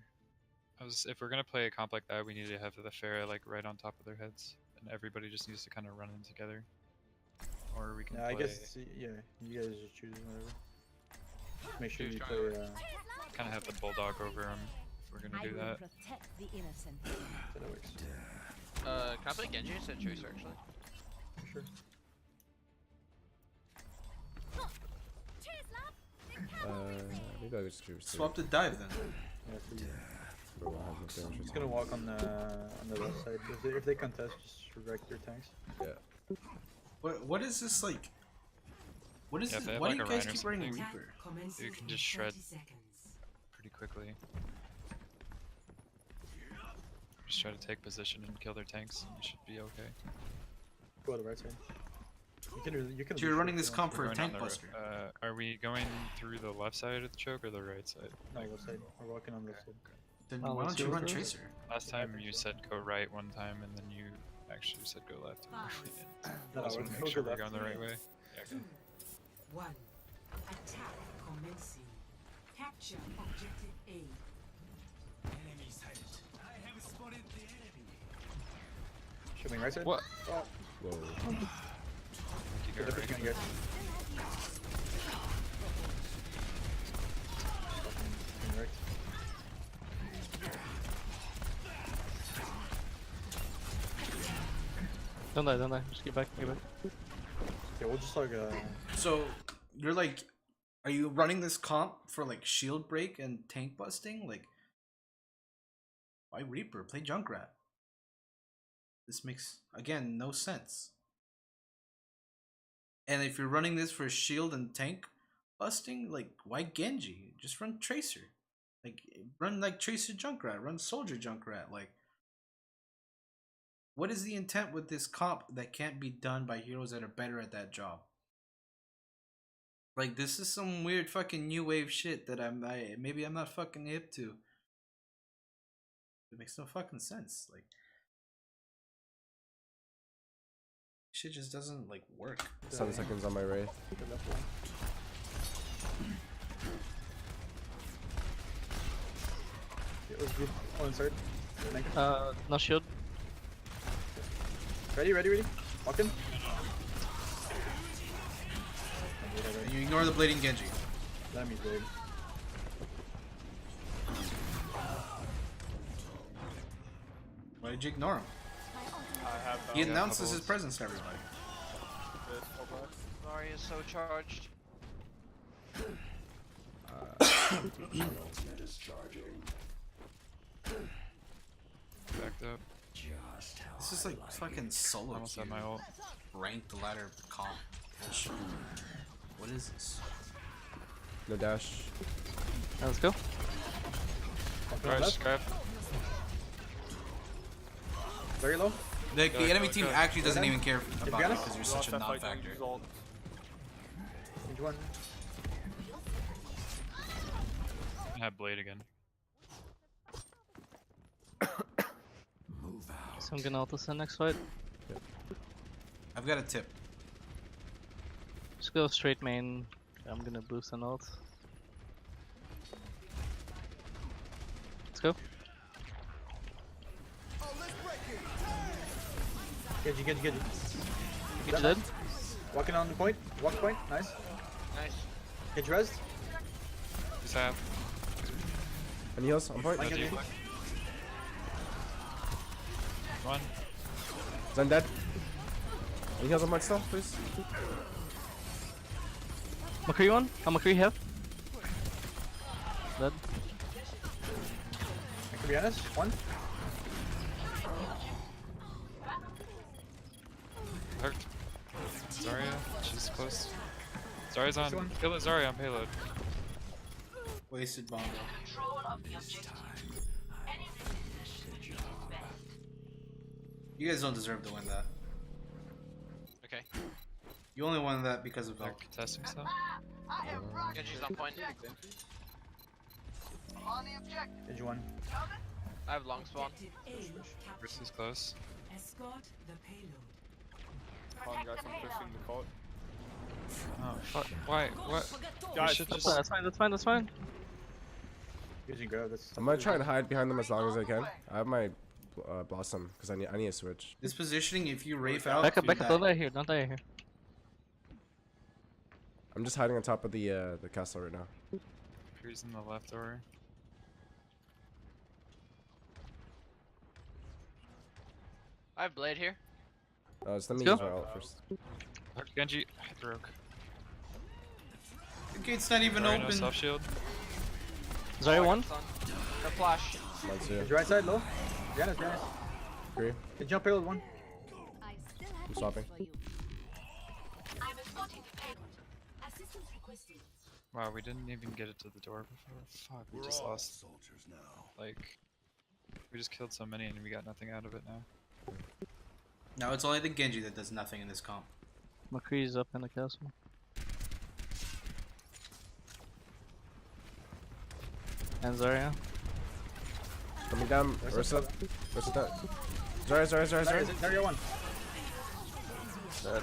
If we're gonna play a comp like that, we need to have the Pharah like right on top of their heads, and everybody just needs to kind of run in together. Or we can. I guess yeah. You guys just choose whatever. Make sure you play. Kind of have the bulldog over him if we're gonna do that. So that works. Can I play Genji instead of Tracer actually? Sure. Maybe I would just choose. Swap the dive then. Yeah, please. For what has no Just gonna walk on the left side. If they contest, just wreck their tanks. Yeah. What is this like? What is Yeah, this? if they have, Why like, do a you guys Rhino keep running something. Reaper? You can just shred pretty quickly. Just try to take position and kill their tanks, and you should be okay. Go on the right side. You can. So you're running this comp for a Going tank on the buster. Are we going through the left side of the choke or the right side? No, left side. We're walking on the left side. Then Oh, why let's don't you go run first. Tracer? Last time you said go right one time, and then you actually said go left. No, I just we're want to gonna make sure go we're left. going the right way. Yeah, okay. 1. Attack commencing. Capture objective A. Shooting right side. What? Oh, Whoa. You the go Reaper's right. gonna get. Fucking wrecked. Don't die. Just get back. Yeah, we'll just like So you're like, are you running this comp for like shield break and tank busting? Like, why Reaper? Play Junkrat. This makes again no sense. And if you're running this for shield and tank busting, like why Genji? Just run Tracer. Like run like Tracer Junkrat, run Soldier Junkrat. Like, what is the intent with this comp that can't be done by heroes that are better at that job? Like, this is some weird fucking new wave shit that maybe I'm not fucking hip to. It makes no fucking sense. Like, shit just doesn't like work. 7 seconds on my Wraith. the left one. Yeah, let's group on inside. No shield. Ready? Walk in. And you ignore the blading Genji. Let me blade. Why did you ignore him? I have He Yeah, announces his bubbles. presence to everybody. this fallback. Sorry, is so charged. Ultimate is charging. Backed up. This is like fucking solo Almost queue. had my ult. Ranked ladder comp. What is this? No dash. Now let's go. Alright, just grab. Very low. The Go, enemy go, team go. actually doesn't Go even care be about it honest, because you're We such lost a that fight, non-factor. don't use ult. Range one. I have blade again. Move out. So I'm gonna ult this in next fight. I've got a tip. Just go straight main. I'm gonna boost an ult. Let's go. Genji. Get dead. Walking on the point. Walk point. Nice. Nice. Genji res. Just have. Any heals on point? Fine, No Genji. deep. One. Zen dead. Any heals on point still, please? McCree one. How McCree have? Dead. I can be honest. One. Hurt. Zarya. She's close. Zarya's on. one. Kill it, Zarya on payload. Wasted bongo. Control of the objective. Any You guys don't deserve to win that. Okay. You only won that because of They're Valk. contesting stuff. Genji's on point. Genji one. I have long spawn. Objective A Versus captured. close. Escort the payload. Come on, guys, I'm pushing the cult. Oh fuck. Why? What? We Guys, should That's just. fine. That's fine. That's fine. Using grab. That's. I'm gonna try and hide behind them as long as I can. I have my blossom because I need a switch. This positioning, if you Wraith out, Back up. you Back up. die. Don't die here. Don't die here. I'm just hiding on top of the castle right now. Who's in the left door? I have blade here. Just let me Let's use go. my ult first. Genji broke. The gate's not even Zarya no open. self shield. Zarya one. No flash. Come on, Zia. Genji right side low. Be honest. Agree. Genji jump payload one. I'm stopping. I'm escorting the payload. Assistance requested. Wow, we didn't even get it to the door before. Fuck, we We're just all lost. soldiers now. Like, we just killed so many and we got nothing out of it now. No, it's only the Genji that does nothing in this comp. McCree's up in the castle. And Zarya. Coming down. Ursa. Ursa dead. Zarya. Zarya one. Dead.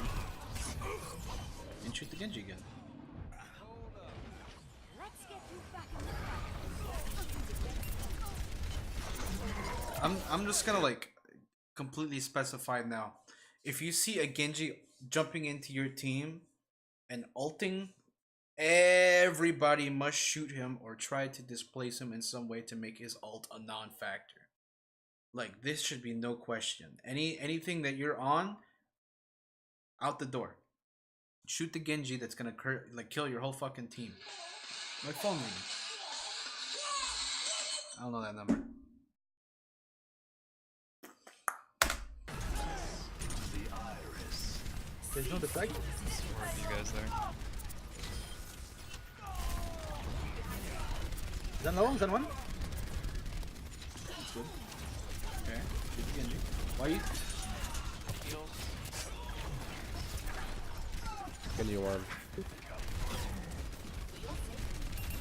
And shoot the Genji again. Let's get you back. I'm just gonna like completely specify now. If you see a Genji jumping into your team and ulting, everybody must shoot him or try to displace him in some way to make his ult a non-factor. Like this should be no question. Anything that you're on, out the door. Shoot the Genji that's gonna kill your whole fucking team. My phone ringing. I don't know that number. Genji no deflect. Four of you guys there. Zen low. Zen one. That's good. Okay. Shoot the Genji. Why you? Heals. Genji one.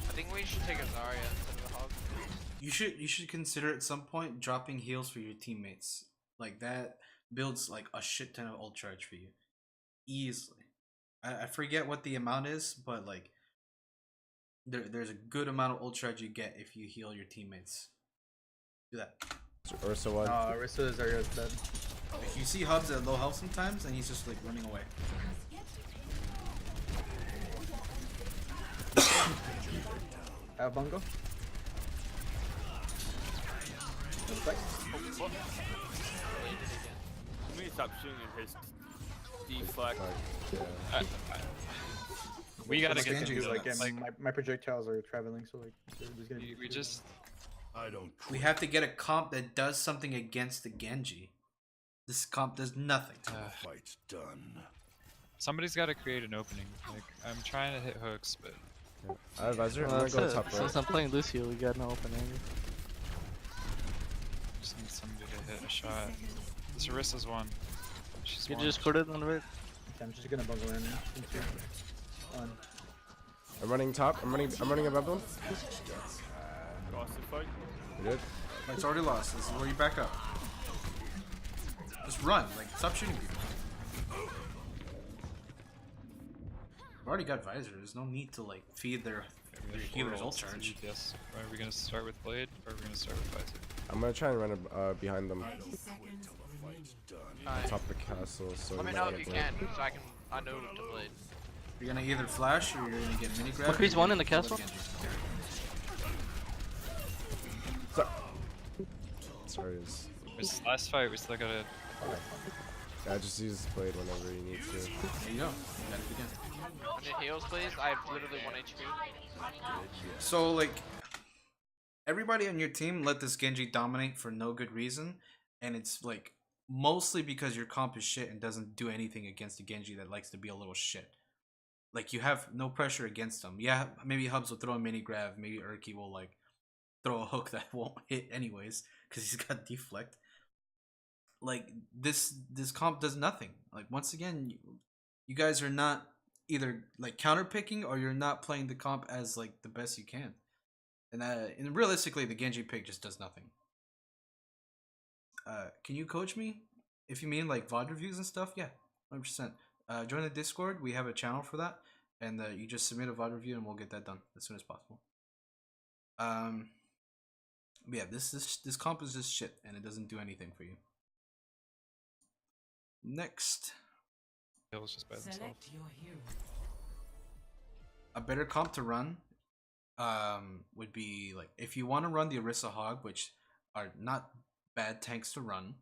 I think we should take a Zarya instead of a Hog. You should consider at some point dropping heals for your teammates. Like that builds like a shit ton of ult charge for you. Easily. I forget what the amount is, but like there's a good amount of ult charge you get if you heal your teammates. Do that. Ursa one. Orisa Zarya is dead. Like you see Hubs at low health sometimes and he's just like running away. I have bongo. Right. Let me stop shooting his deflect. We gotta That's get what I them can do, donuts. my projectiles are traveling, so like there's gonna be we just I don't We have to get a comp that does something against the Genji. This comp does nothing. fight's done. somebody's got to create an opening. Like I'm trying to hit hooks, but I have Visor. I'm Well, gonna that's go it. top right. Since I'm playing Lucio, we got no opening. just need somebody to hit a shot. This Orissa's one. She's You one. just put it on the right. Okay, I'm just gonna bubble in. On. I'm running top. I'm running above them. Lost the fight. We good? It's already lost. This is where you back up. Just run. Like, stop shooting people. I've already got Visor. There's no need to, like, feed their healer's ult charge. Yes. Are we gonna start with Blade or are we gonna start with Visor? I'm gonna try and run behind them. 30 seconds remaining. Alright. Top of the castle. So Let we me might know get if you Blade. can, so I know to Blade. You're gonna either flash or you're gonna get mini grab. McCree's one in the castle. Sorry. This last fight, we still gotta. Yeah, just use Blade whenever you need to. There you go. You got it again. I need heals, please. I have literally 1 HP. So, like, everybody on your team let this Genji dominate for no good reason, and it's like mostly because your comp is shit and doesn't do anything against the Genji that likes to be a little shit. Like, you have no pressure against them. Yeah, maybe Hubs will throw a mini grab, maybe Urki will like throw a hook that won't hit anyways because he's got deflect. Like, this comp does nothing. Like, once again, you guys are not either like counter picking or you're not playing the comp as like the best you can. And realistically, the Genji pick just does nothing. Can you coach me? If you mean like VOD reviews and stuff, yeah, 100%. Join the Discord. We have a channel for that, and you just submit a VOD review, and we'll get that done as soon as possible. But yeah, this comp is just shit, and it doesn't do anything for you. Next, Heals just by themselves. Select your hero. a better comp to run would be like if you want to run the Orisa Hog, which are not bad tanks to run.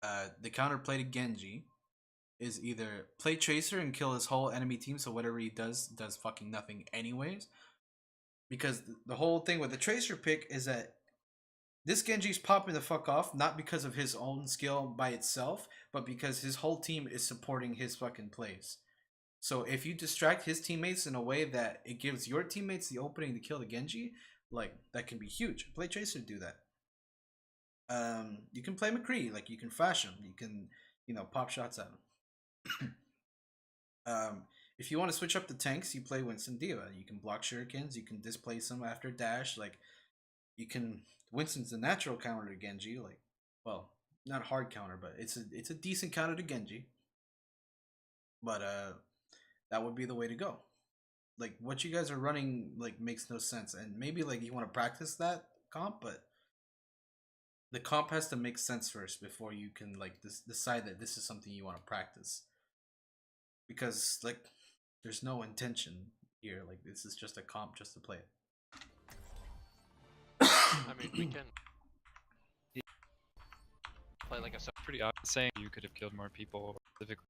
The counterplay to Genji is either play Tracer and kill his whole enemy team, so whatever he does fucking nothing anyways. Because the whole thing with the Tracer pick is that this Genji's popping the fuck off, not because of his own skill by itself, but because his whole team is supporting his fucking plays. So if you distract his teammates in a way that it gives your teammates the opening to kill the Genji, like, that can be huge. Play Tracer to do that. You can play McCree, like, you can flash him, you can, you know, pop shots at him. If you want to switch up the tanks, you play Winston Diva. You can block shurikens, you can displace them after dash, like, you can. Winston's a natural counter to Genji, like, well, not hard counter, but it's a decent counter to Genji. But that would be the way to go. Like, what you guys are running, like, makes no sense, and maybe like you want to practice that comp, but the comp has to make sense first before you can like decide that this is something you want to practice. Because like, there's no intention here. Like, this is just a comp just to play it. I mean, we can play like a Pretty odd saying you could have killed more people specifically.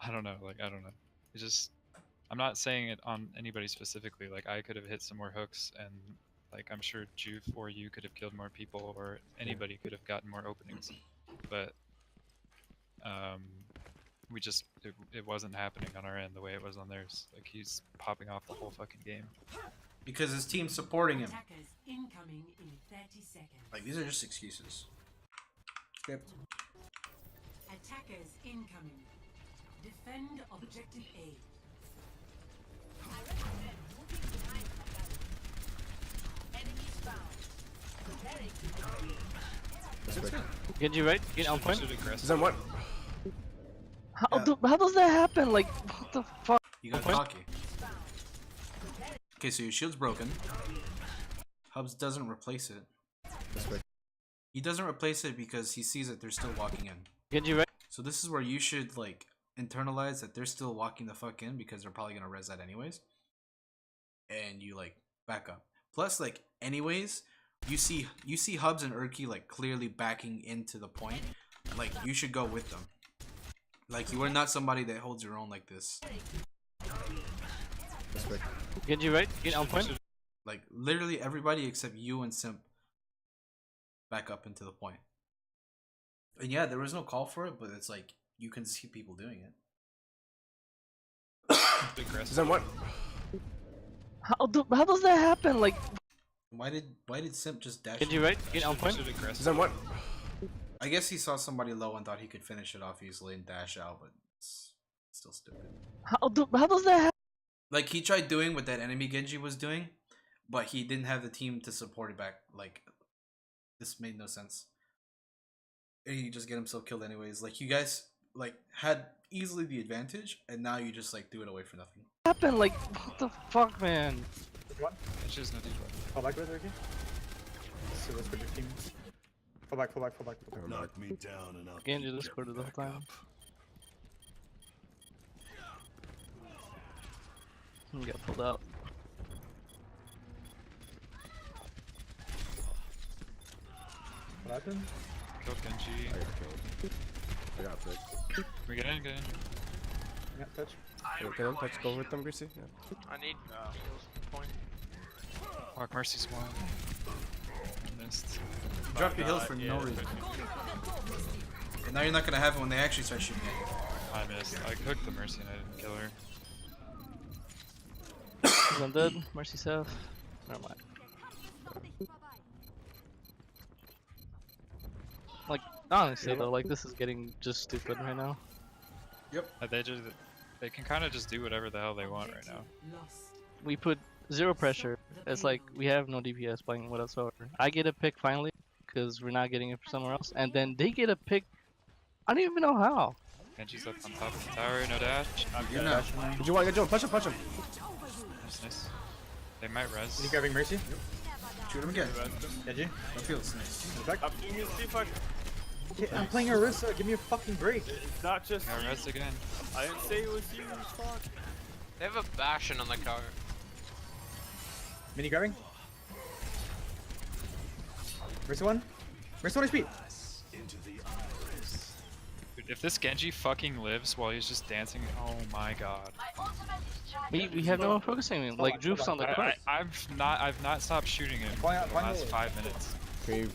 I don't know. Like I don't know. It's just I'm not saying it on anybody specifically. Like I could have hit some more hooks, and like I'm sure Joof or you could have killed more people, or anybody could have gotten more openings. But we just it wasn't happening on our end the way it was on theirs. Like he's popping off the whole fucking game. Because his team's supporting him. Attackers incoming in 30 seconds. Like, these are just excuses. Skip. Attackers incoming. Defend objective A. Genji right? Get on point. Is that what? How does that happen? Like, what the fuck? You got cocky. Okay, so your shield's broken. Hubs doesn't replace it. He doesn't replace it because he sees that they're still walking in. Genji right? So this is where you should like internalize that they're still walking the fuck in because they're probably gonna res that anyways. And you like back up. Plus, like, anyways, you see Hubs and Urki like clearly backing into the point. Like you should go with them. Like you are not somebody that holds your own like this. Genji right? Get on point. Like literally everybody except you and Simp back up into the point. And yeah, there was no call for it, but it's like you can see people doing it. Is that what? How does that happen? Like, Why did Simp just dash? Genji right? Get on point. Is that what? I guess he saw somebody low and thought he could finish it off easily and dash out, but it's still stupid. How does that happen? Like he tried doing what that enemy Genji was doing, but he didn't have the team to support it back. Like this made no sense. And he just get himself killed anyways. Like you guys like had easily the advantage, and now you just like threw it away for nothing. Happened? Like, what the fuck, man? Which one? It's just no default. Fall back with Ricky. So let's put your team. Fall back, fall back, fall back. Knock me down and I'll Genji get Discord you the whole back time. up. He got pulled out. What happened? Kill Genji. I got killed. I got flicked. We get in, get in. Yeah, touch. Get him, touch, go with them, Greasy. Yeah. I need heals point. Fuck, Mercy's one. Missed. Drop your heals for no reason. And now you're not gonna have it when they actually start shooting at you. I missed. I cooked the Mercy and I didn't kill her. He's undead. Mercy self. Never mind. Like, honestly though, like this is getting just stupid right now. They can kind of just do whatever the hell they want right now. We put zero pressure. It's like we have no DPS playing whatsoever. I get a pick finally because we're not getting it from somewhere else, and then they get a pick. I don't even know how. Genji's up on top of the tower, no dash. You're not. Did you want to get Joe? Punch him, punch him. Nice, nice. They might res. Is he grabbing Mercy? Shoot him again. Genji? That feels nice. Back. I'm doing his defense. I'm playing Orisa, give me a fucking break. It's not just Got res again. I didn't say it was you, fuck. They have a Bastion on the car. Mini grabbing? Mercy one? Mercy 1 HP! Dude, if this Genji fucking lives while he's just dancing, oh my god. We have no one focusing on him. Like Joof's on the court. I've not stopped shooting him for the last 5 minutes. Okay.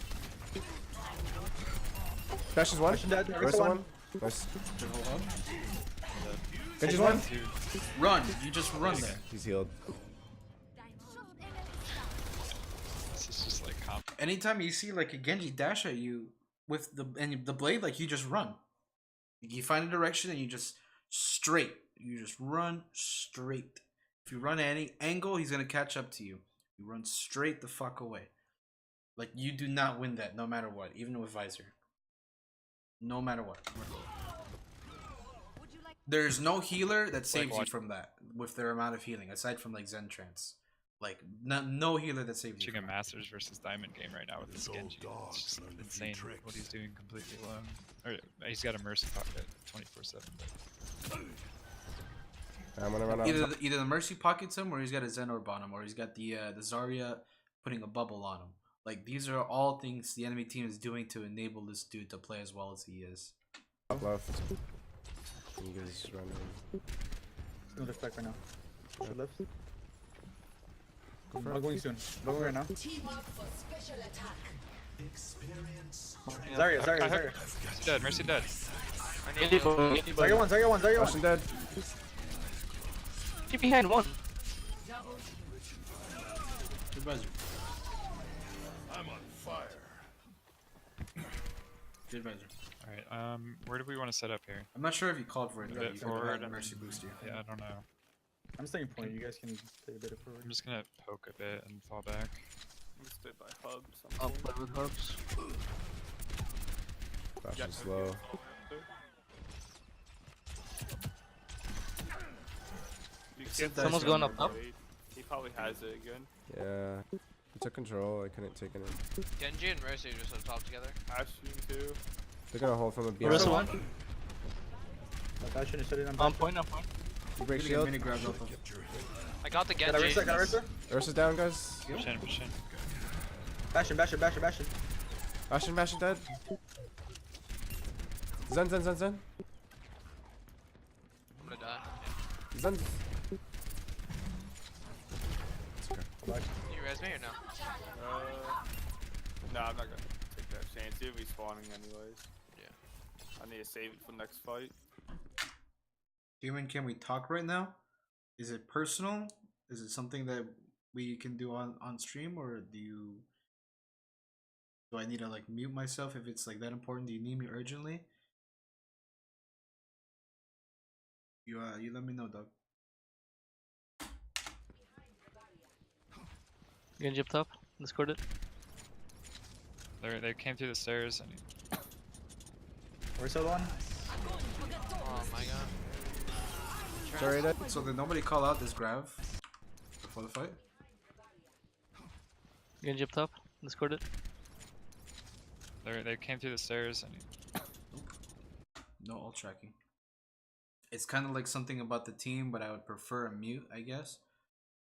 Dash is one. Dead. Rest Orisa of one. one. Nice. The- Genji's one. Dude, Run. You just run there. He's healed. this is just like comp. Anytime you see like a Genji dash at you with the blade, like you just run. You find a direction and you just straight. You just run straight. If you run any angle, he's gonna catch up to you. You run straight the fuck away. Like you do not win that, no matter what, even with visor. No matter what. There's no healer that saves you from that with their amount of healing, aside from like Zen Trance. Like no healer that saves you. Watching a Masters versus Diamond game right now with this Genji. It's just insane what he's doing completely alone. Or he's got a Mercy pocket 24/7. I'm gonna run out. Either the Mercy pockets him, or he's got a Zen Orb on him, or he's got the Zarya putting a bubble on him. Like these are all things the enemy team is doing to enable this dude to play as well as he is. Top left. You guys run in. No lift back right now. Should lift. I'm going soon. I'm going right now. Zarya. Mercy dead, Mercy dead. Zarya one. Russian dead. Keep behind one. Good visor. I'm on fire. Good visor. Alright, where do we want to set up here? I'm not sure if you called for it. A Though. bit You forward. had Mercy boost you. Yeah, I don't know. I'm staying point. You guys can stay a bit forward. I'm just gonna poke a bit and fall back. I'm gonna stay by hubs. I'll play with hubs. Dash is slow. Someone's going up. He probably has it again. Yeah. He took control. I couldn't take it in. Genji and Mercy are just on top together. Ashton too. They're gonna hold from the behind. Orisa one. I shouldn't have it On point. You break Shield. shield. Mini grab both of them. I got the Got Genji. Orisa. Ursa's down, guys. Push in, push in. Bastion, Bastion, Bastion, Bastion. Bastion dead. Zen. I'm gonna die. Zen. Can you res me or no? No, I'm not gonna take that chance. He'll be spawning anyways. Yeah. I need to save it for next fight. Human, can we talk right now? Is it personal? Is it something that we can do on stream, or do I need to like mute myself if it's like that important? Do you need me urgently? You let me know, Doug. Genji up top. Discord it. They came through the stairs and Where's the other one? Oh my god. Sorry, dead. So did nobody call out this grav before the fight? Genji up top. Discord it. they came through the stairs and No ult tracking. It's kind of like something about the team, but I would prefer a mute, I guess.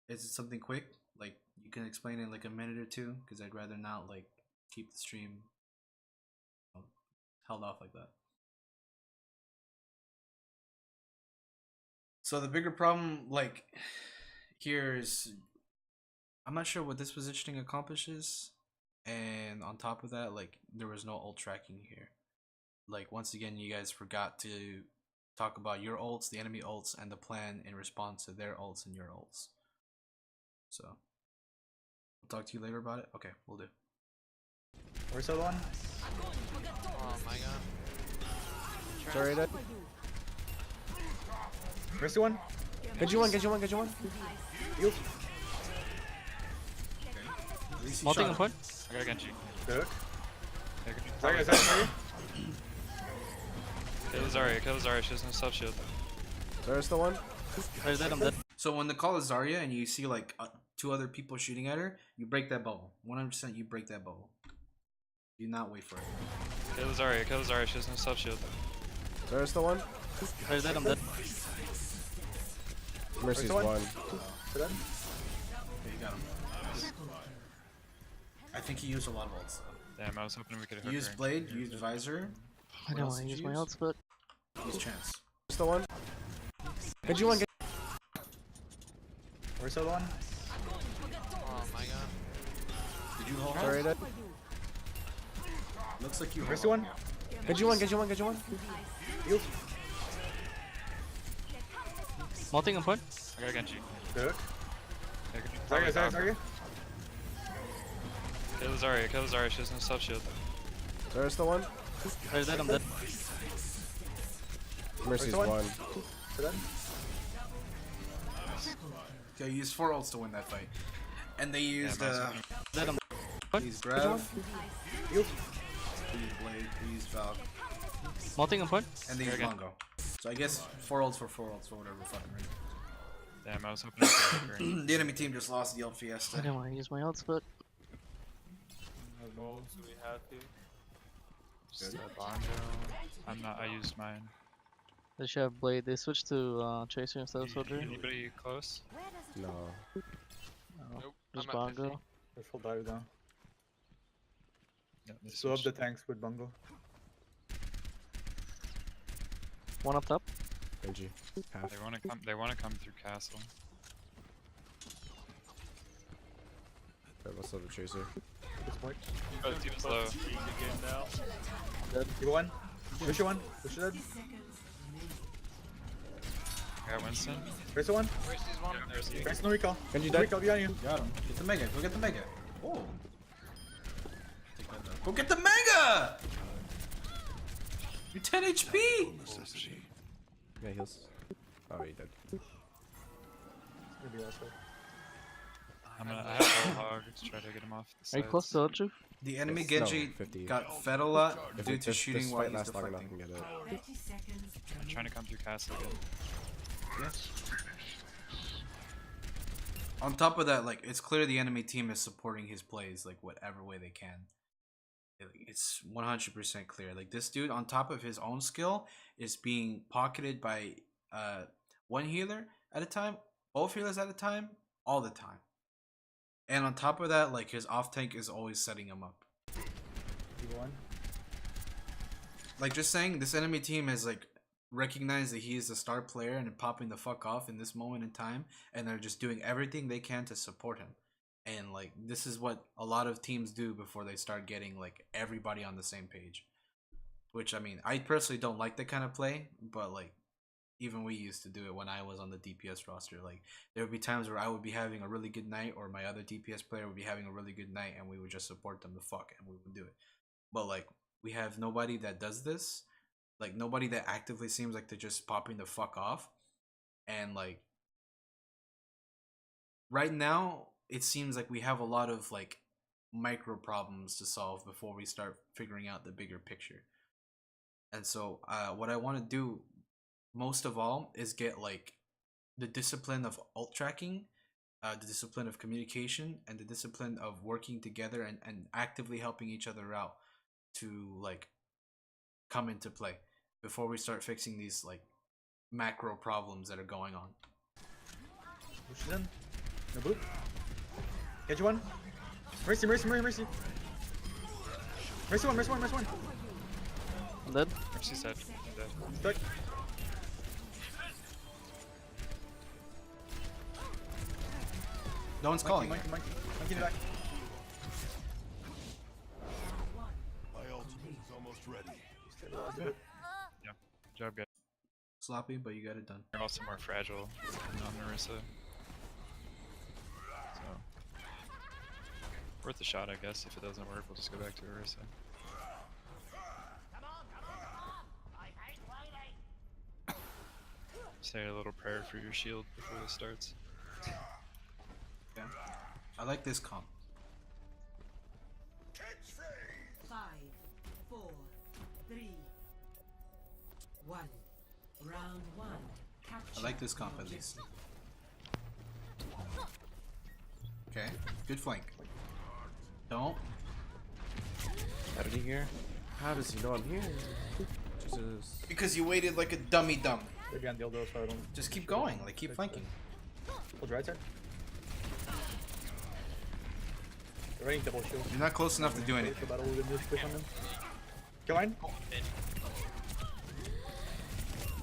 Is it something quick? Like, you can explain in like a minute or two? Because I'd rather not like keep the stream held off like that. So the bigger problem, like, here is, I'm not sure what this positioning accomplishes. And on top of that, like, there was no ult tracking here. Like, once again, you guys forgot to talk about your ults, the enemy ults, and the plan in response to their ults and your ults. So, I'll talk to you later about it. Okay, we'll do. Where's the other one? Oh my god. Sorry, dead. Where's the one? Genji one. Heal. At least he Multing shot on him. point. I got Genji. Good. Sorry, Sorry. Kill Zarya, she has no sub shield. There's the one. Where's that? I'm dead. So when the call is Zarya and you see like 2 other people shooting at her, you break that bubble. 100% you break that bubble. Do not wait for it. Kill Zarya, she has no sub shield. There's the one. Where's that? I'm dead. Mercy's one? one. Okay, you got him. I think he used a lot of ults. Damn, I was hoping we could hook You used her. Blade, you used Visor. I What don't else want to did use you my use? ults, but Use Chance. There's the one. Genji one. Where's the other one? Oh my god. Did you hold Sorry, on? dead. Looks like you Where's hold the one? Genji one. Heal. multing on point. I got Genji. Good. Sorry, Sorry. Kill Zarya, she has no sub shield. There's the one. Where's that? I'm dead. Mercy's the one? one. Good. Okay, you used 4 ults to win that fight. And they used Dead. I'm they used Grav, Heal. they used Blade, they used Valk, multing on point. and they used Okay. Mongo. So I guess 4 ults for 4 ults for whatever fucking reason. Damn, I was hoping we could hook her. The enemy team just lost the ult I fiesta. don't want to use my ults, but What ults do we have here? Just Bongo. I used mine. they should have blade. They switched to Tracer instead of Soldier. Anybody close? No. No, Nope. just I'm at 50. Bongo. There's full dive down. No, they Still up the switched. tanks with Bungo. One up top. Genji. Half. They wanna come through castle. Alright, let's load the Tracer. This point. Oh, team's low. Dead. Heal one. Push one. Push dead. I got Winston. Where's the one? Where's this one? Where's no recall? Genji No dead. recall behind you. Got him. Get the Mega. Go get the Mega. Oh. Take that down. Go get the Mega! You're 10 HP! Yeah, heals. Oh, he dead. Maybe also. I have full hog. Let's try to get him off the Are you close sides. to Joof? The enemy Yes, no, Genji 50. got fed a lot If due it- to this shooting while fight he's lasts long enough, I deflecting. can get it. 30 seconds. I'm trying to come through castle again. On top of that, like, it's clear the enemy team is supporting his plays, like, whatever way they can. It's 100% clear. Like, this dude, on top of his own skill, is being pocketed by one healer at a time, both healers at a time, all the time. And on top of that, like his off tank is always setting him up. One. Like just saying, this enemy team has like recognized that he is the star player and popping the fuck off in this moment in time, and they're just doing everything they can to support him. And like this is what a lot of teams do before they start getting like everybody on the same page. Which I mean, I personally don't like that kind of play, but like even we used to do it when I was on the DPS roster. Like there would be times where I would be having a really good night, or my other DPS player would be having a really good night, and we would just support them the fuck, and we would do it. But like we have nobody that does this, like nobody that actively seems like they're just popping the fuck off, and like right now it seems like we have a lot of like micro problems to solve before we start figuring out the bigger picture. And so what I want to do most of all is get like the discipline of ult tracking, the discipline of communication, and the discipline of working together and actively helping each other out to like come into play before we start fixing these like macro problems that are going on. Push in. No blue. Get you one. Mercy. Mercy one. Mercy one. I'm dead. Mercy's dead. Dead. Stuck. No one's calling. Monkey in the back. My ultimate is almost ready. Good job, guys. Sloppy, but you got it done. You're also more fragile than on Marissa. So, worth a shot, I guess. If it doesn't work, we'll just go back to Marissa. Say a little prayer for your shield before this starts. Yeah, I like this comp. 5, 4, 3, 1. Round 1. I like this comp at least. Okay, good flank. Don't. How did he hear? How does he know I'm here? Jesus. Because you waited like a dummy dumb. They're behind dildo, so I don't. Just keep going, like keep flanking. Hold right side. They're running double shield. You're not close enough to do anything. Battle with this quick on them. Kill line.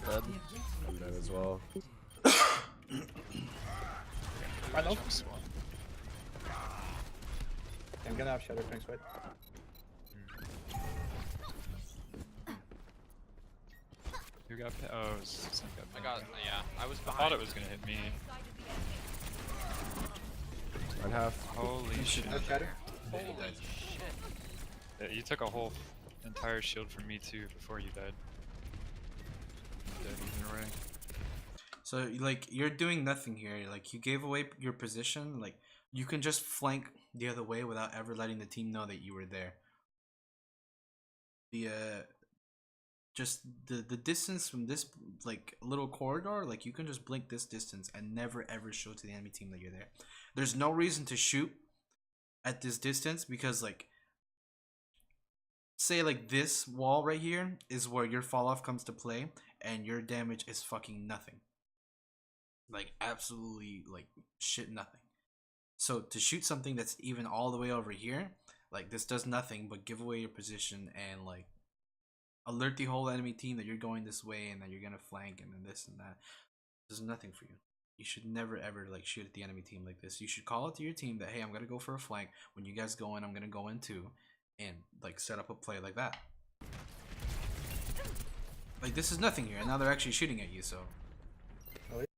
Dead. I'm dead as well. Right now. I'm gonna have shadow tanks, right? Who got pit? Oh, it was some got I pit. got, yeah, I was I behind. thought it was gonna hit me. One half. Holy shit. No shadow. Holy shit. Yeah, you took a whole entire shield from me too before you died. Dead either way. So like you're doing nothing here. Like you gave away your position. Like you can just flank the other way without ever letting the team know that you were there. The just the distance from this like little corridor, like you can just blink this distance and never ever show to the enemy team that you're there. There's no reason to shoot at this distance because like say like this wall right here is where your fall off comes to play and your damage is fucking nothing. Like absolutely like shit nothing. So to shoot something that's even all the way over here, like this does nothing but give away your position and like alert the whole enemy team that you're going this way and that you're gonna flank and then this and that. There's nothing for you. You should never ever like shoot at the enemy team like this. You should call it to your team that hey, I'm gonna go for a flank. When you guys go in, I'm gonna go in too, and like set up a play like that. Like this is nothing here, and now they're actually shooting at you. So,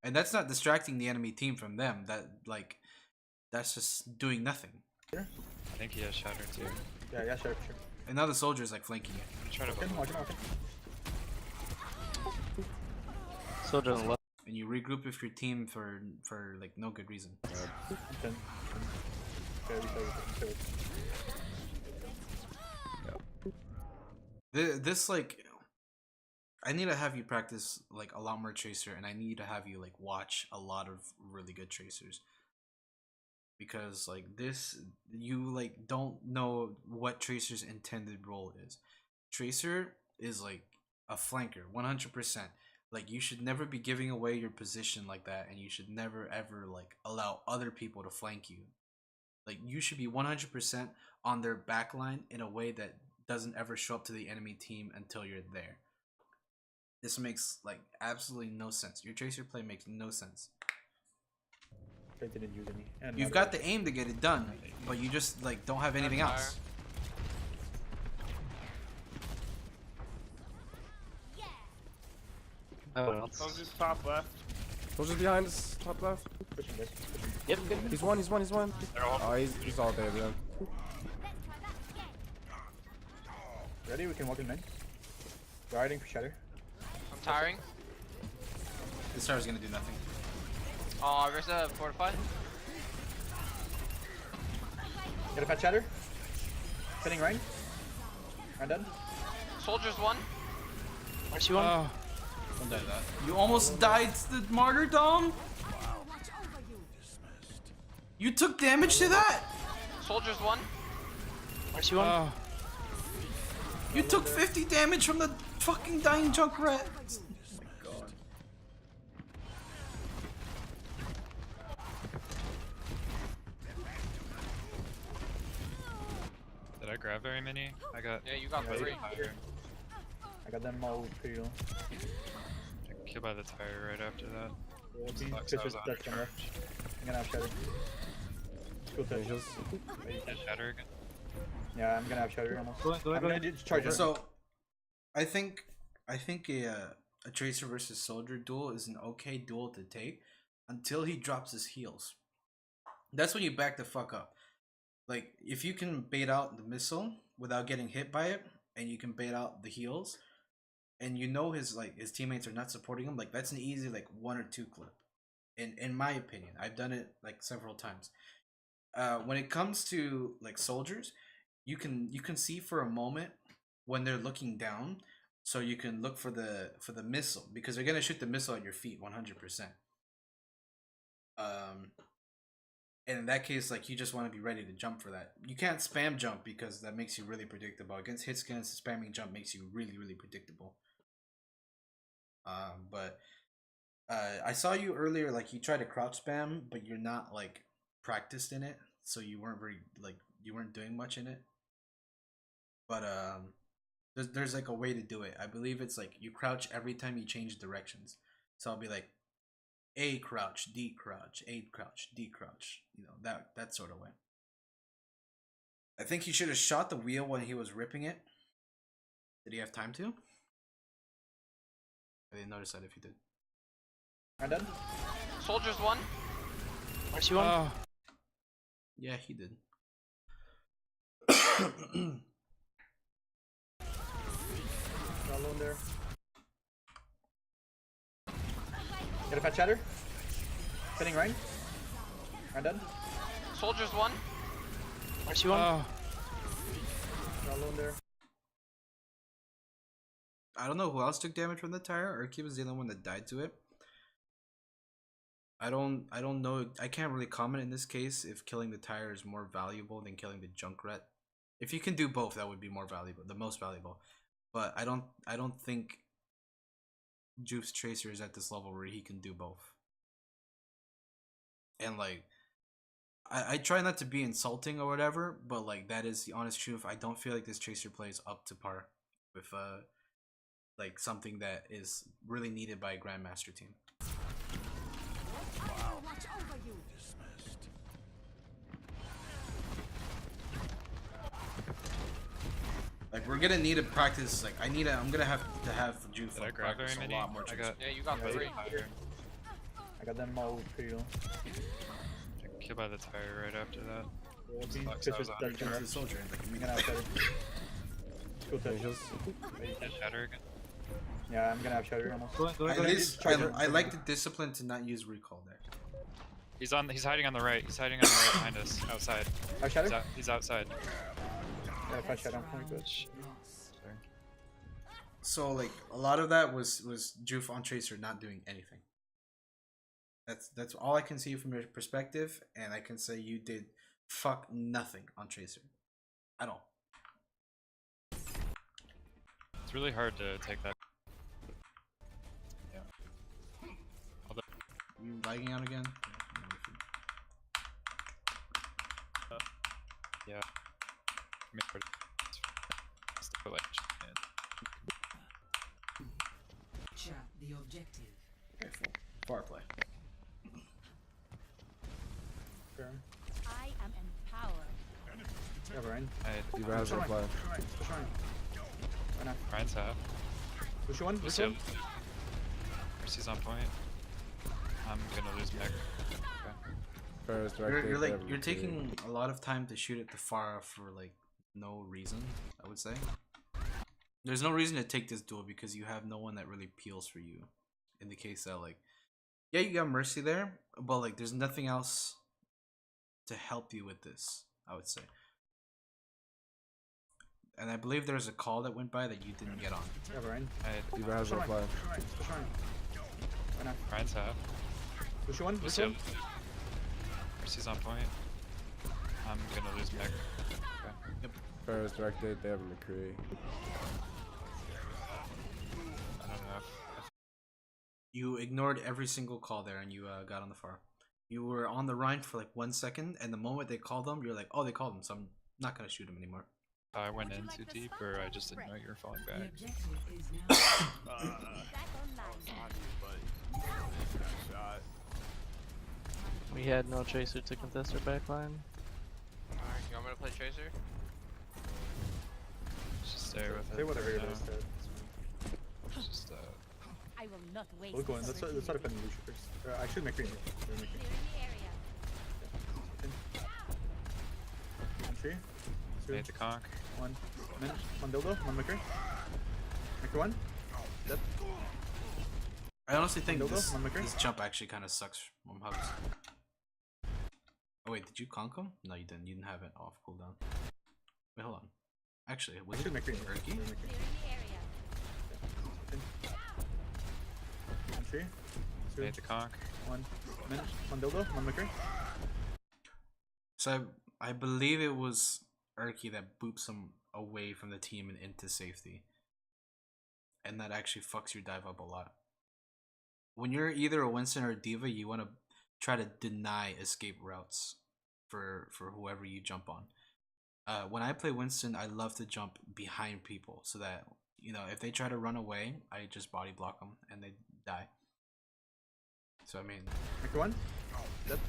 and that's not distracting the enemy team from them. That like that's just doing nothing. Sure. I think he has shatter too. Yeah, yeah, sure, sure. And now the soldier's like flanking it. Try to Okay, okay. Soldier on the left. And you regroup with your team for like no good reason. Okay, This like I need to have you practice like a lot more tracer, and I need to have you like watch a lot of really good tracers. Because like this you like don't know what tracer's intended role is. Tracer is like a flanker 100%. Like you should never be giving away your position like that, and you should never ever like allow other people to flank you. Like you should be 100% on their back line in a way that doesn't ever show up to the enemy team until you're there. This makes like absolutely no sense. Your tracer play makes no sense. I didn't use any. And You've got the aim to get it done, but you just like don't have anything else. Oh, Soldier's top left. Soldier's behind us, top left. Pushing this. yep. He's one. Oh, he's all dead, man. Ready? We can walk in main. They're hiding for shatter. I'm tiring. This tower's gonna do nothing. Oh, Risa fortified. Get a fat shatter. Spinning Rein. Rein dead. Soldiers one. Where's she one? Don't die to that. You almost died to the martyrdom. You took damage to that. Soldiers one. Where's she one? You took 50 damage from the fucking dying Junkrat. Did I grab very many? I got. Yeah, you got Yeah, 3. Tire. I got them all pretty low. Killed by the tire right after that. Yeah, Sucks, I Fish was is on dead a somewhere. charge. I'm gonna have shatter. Cool touch. Did shatter again? Yeah, I'm gonna have shatter almost. Go I'm gonna do charge. So, I think a tracer versus soldier duel is an okay duel to take until he drops his heals. That's when you back the fuck up. Like if you can bait out the missile without getting hit by it, and you can bait out the heals, and you know his teammates are not supporting him, like that's an easy like 1 or 2 clip. In my opinion, I've done it like several times. When it comes to like soldiers, you can see for a moment when they're looking down, so you can look for the missile because they're gonna shoot the missile at your feet 100%. And in that case, like you just want to be ready to jump for that. You can't spam jump because that makes you really predictable. Against hit skins, spamming jump makes you really predictable. But I saw you earlier, like you tried to crouch spam, but you're not like practiced in it, so you weren't you weren't doing much in it. But there's like a way to do it. I believe it's like you crouch every time you change directions. So I'll be like A crouch, D crouch, A crouch, D crouch. You know, that sort of way. I think he should have shot the wheel when he was ripping it. Did he have time to? I didn't notice that if he did. I'm done. Soldiers one. Where's she one? Yeah, he did. Not alone there. Get a fat shatter. Spinning Rein. Rein dead. Soldiers one. Where's she one? Not alone there. I don't know who else took damage from the tire. Urki was the only one that died to it. I don't know. I can't really comment in this case if killing the tire is more valuable than killing the Junkrat. If you can do both, that would be more valuable, the most valuable. But I don't think Joof's tracer is at this level where he can do both. And like, I try not to be insulting or whatever, but like that is the honest truth. I don't feel like this tracer play is up to par with like something that is really needed by a grandmaster team. Like we're gonna need to practice. Like I'm gonna have to have Joof Did I grab very practice many? a lot more. I got. Yeah, you got Yeah, 3. I got them all pretty low. Killed by the tire right after that. Yeah, Sucks, Fish I is was on dead a somewhere. The soldier. Like, I'm gonna have shatter. Cool touch. Did shatter again? Yeah, I'm gonna have shatter almost. at least I like the discipline to not use recall there. He's hiding on the right. He's hiding on the right behind us, outside. Have shatter? He's outside. Yeah, fat shatter. I'm coming to it. Sorry. So like a lot of that was Joof on tracer not doing anything. That's all I can see from your perspective, and I can say you did fuck nothing on tracer at all. It's really hard to take that. Yeah. You lagging out again? Yeah. I mean, still like, Capture the objective. Careful. Far play. Fair. I am empowered. Yeah, Brian. I D.Va has Push reply. Ryan. Push Ryan. Why not? Ryan's half. Push one. Push Lucio. one. Mercy's on point. I'm gonna lose mech. First You're, directed. you're they like have you're McCree. taking a lot of time to shoot at the Pharah for like no reason. I would say there's no reason to take this duel because you have no one that really peels for you. In the case that like, yeah, you got Mercy there, but like there's nothing else to help you with this. I would say, and I believe there's a call that went by that you didn't get on. Yeah, Brian. D.Va has Push Ryan. reply. Push Ryan. Push Ryan. Why not? Ryan's half. Push one. Push Lucio. one. Mercy's on point. I'm gonna lose mech. First directed. They have McCree. I don't know. You ignored every single call there, and you got on the Pharah. You were on the Rhine for like 1 second, and the moment they called them, you're like, oh, they called him, so I'm not gonna shoot him anymore. I went in too deep, or I just didn't know you were falling The back. objective is now. Back online. Shot. We had no tracer to contest our backline. Alright, you want me to play Tracer? Just stay with it. Say whatever for it now. is. Just I will not waste. We'll go in. Let's start defending Lucio first. I should make green. Clearing the area. Three. Two. hit the conch. One. Min. One dildo. One maker. Maker one. Dead. I honestly think Dildo, this, one maker. this jump actually kind of sucks from Hugs. Oh wait, did you conk him? No, you didn't. You didn't have it off cooldown. Wait, hold on. Actually, I was should it make green. Erky? Clearing the area. One. Three. Two. Hit the conch. One. Min. One dildo. One maker. So I believe it was Erky that boops him away from the team and into safety. And that actually fucks your dive up a lot. When you're either a Winston or a D.Va, you want to try to deny escape routes for whoever you jump on. When I play Winston, I love to jump behind people so that, you know, if they try to run away, I just body block them and they die. So I mean, Maker one. Dead.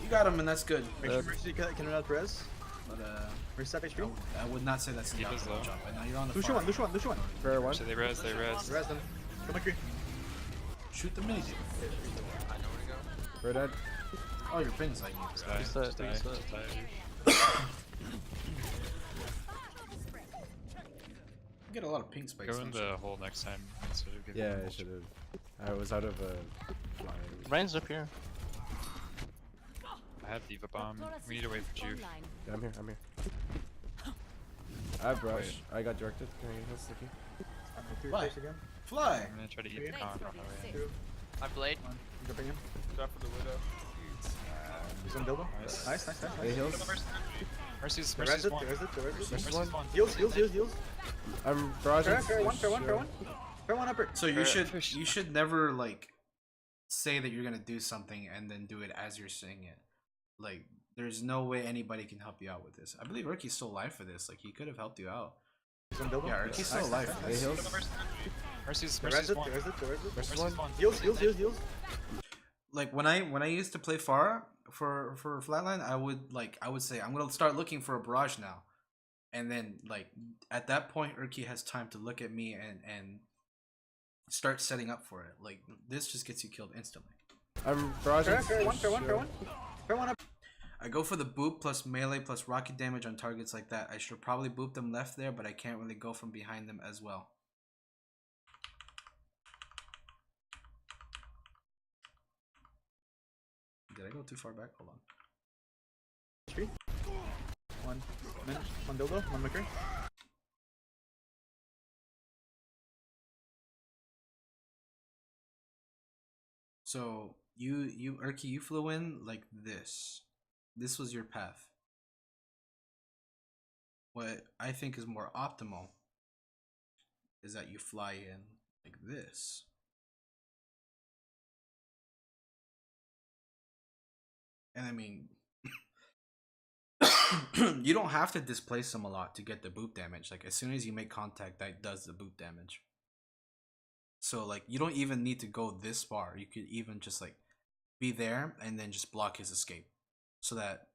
you got him and that's good. Make sure Mercy can not res. But Mercy step HP. I would not say that's the D.Va's optimal low. jump. And now you're on the Lucio far. one. Lucio one. Lucio one. Fair one. So they res. Res them. Come maker. Shoot the mini. I know where to go. Fair dead. Oh, your ping's like Just die. Reset, Just die. reset. Just die. You get a lot of ping spikes. Go in don't you? the hole next time instead of giving Yeah, them I ult. should have. I was out of flying. Ryan's up here. I have D.Va bomb. We need to wait for Joof. Online. Yeah, I'm here. I'm here. I have brush. I got directed. Can I get this, Sticky? Why? Again. Fly. I'm gonna try to eat the Nice conch on dropping the way in. six. I blade. One. Jumping in. Shot for the widow. He's on dildo. Nice. Nice. Hey, heals. Mercy's Res Mercy's it. one. Res it. Res it. Mercy's one. Heals. I'm barraging. Fair one. Fair one upper. So you Fair. should never like say that you're gonna do something and then do it as you're saying it. Like there's no way anybody can help you out with this. I believe Erky's still alive for this. Like he could have helped you out. He's on dildo. Yeah, Erky's still alive for Hey, this. heals. Mercy's Res it. one. Mercy's one. Heals. Like when I used to play Pharah for Flatline, I would say I'm gonna start looking for a barrage now, and then like at that point Erky has time to look at me and start setting up for it. Like this just gets you killed instantly. I'm barraging. Fair one up. I go for the boop plus melee plus rocket damage on targets like that. I should probably boop them left there, but I can't really go from behind them as well. Did I go too far back? Hold on. HP. One. Min. One dildo. One maker. So you Erky, you flew in like this. This was your path. What I think is more optimal is that you fly in like this. And I mean you don't have to displace them a lot to get the boop damage. Like as soon as you make contact, that does the boop damage. So like you don't even need to go this far. You could even just like be there and then just block his escape, so that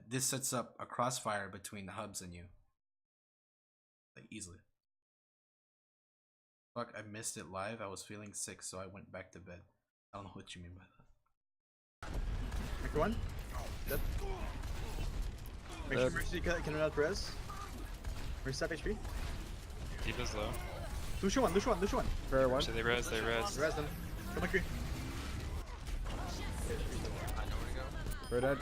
this sets up a crossfire between the hubs and you, like easily. Fuck, I missed it live. I was feeling sick, so I went back to bed. I don't know what you mean by that. Make one. Dead. Make sure Mercy can not res. Mercy half HP. D.Va's low. Lucio one. Fair one. So they res. Res them. Come on, Kree. I know where to go. Fair dead.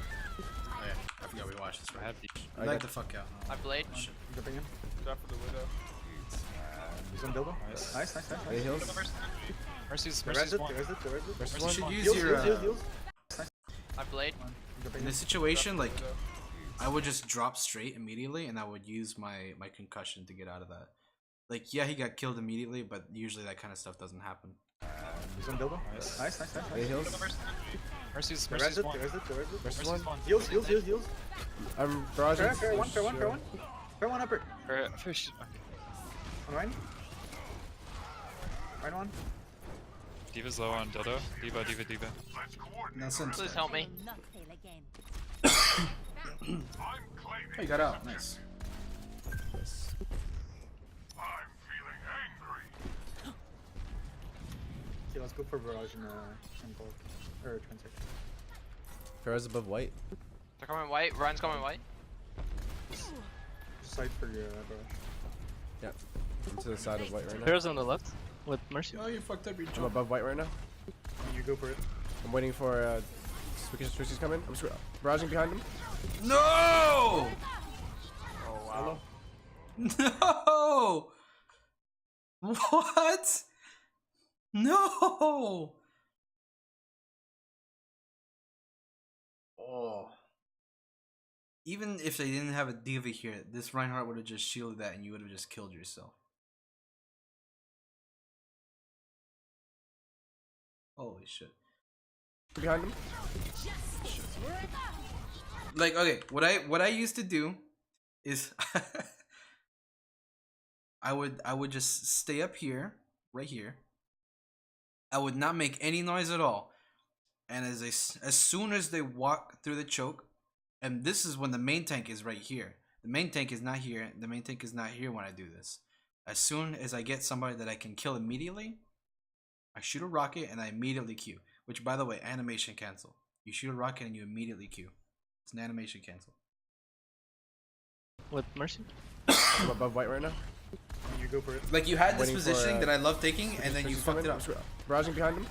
Oh yeah, I forgot we watched this I right. have D. I Like got the fuck out. I blade. Shit. Jumping in. Drop for the widow. He's on dildo. Nice. Nice. Any heals? Mercy's They res it. one. They res it. Versus You one. should use Heals, your heals. I blade. Jumping in in. this situation, like I would just drop straight immediately, and I would use my concussion to get out of that. Like yeah, he got killed immediately, but usually that kind of stuff doesn't happen. He's on dildo. Nice. Nice. Any heals? Mercy's They res it. one. Versus one. Heals. I'm barraging. Fair one. Fair one upper. Fish. On Ryan. Ryan one. D.Va's low on dildo. D.Va. Nelson, Please help me. I will not fail again. oh, you got out. Nice. Okay, let's go for barrage and bulk. Or transaction. Fair is above white. They're coming white. Ryan's coming white. Just sight for your barrage. Yeah. I'm to the side of white right now. Para's on the left with Mercy. Oh, you fucked up your I'm jump. above white right now. You go for it. I'm waiting for Switzy's coming. I'm just barraging behind him. No! Oh wow. No! What? No! Oh. Even if they didn't have a D.Va here, this Reinhardt would have just shielded that and you would have just killed yourself. Holy shit. Behind him. Like, okay, what I used to do is I would just stay up here, right here. I would not make any noise at all. And as soon as they walk through the choke, and this is when the main tank is right here. The main tank is not here. The main tank is not here when I do this. As soon as I get somebody that I can kill immediately, I shoot a rocket and I immediately Q. Which, by the way, animation cancel. You shoot a rocket and you immediately Q. It's an animation cancel. With Mercy. I'm above white right now. You go for it. Like you had this Waiting for, positioning that I love taking, and then you Switzy's fucked coming. it up. I'm barraging behind him.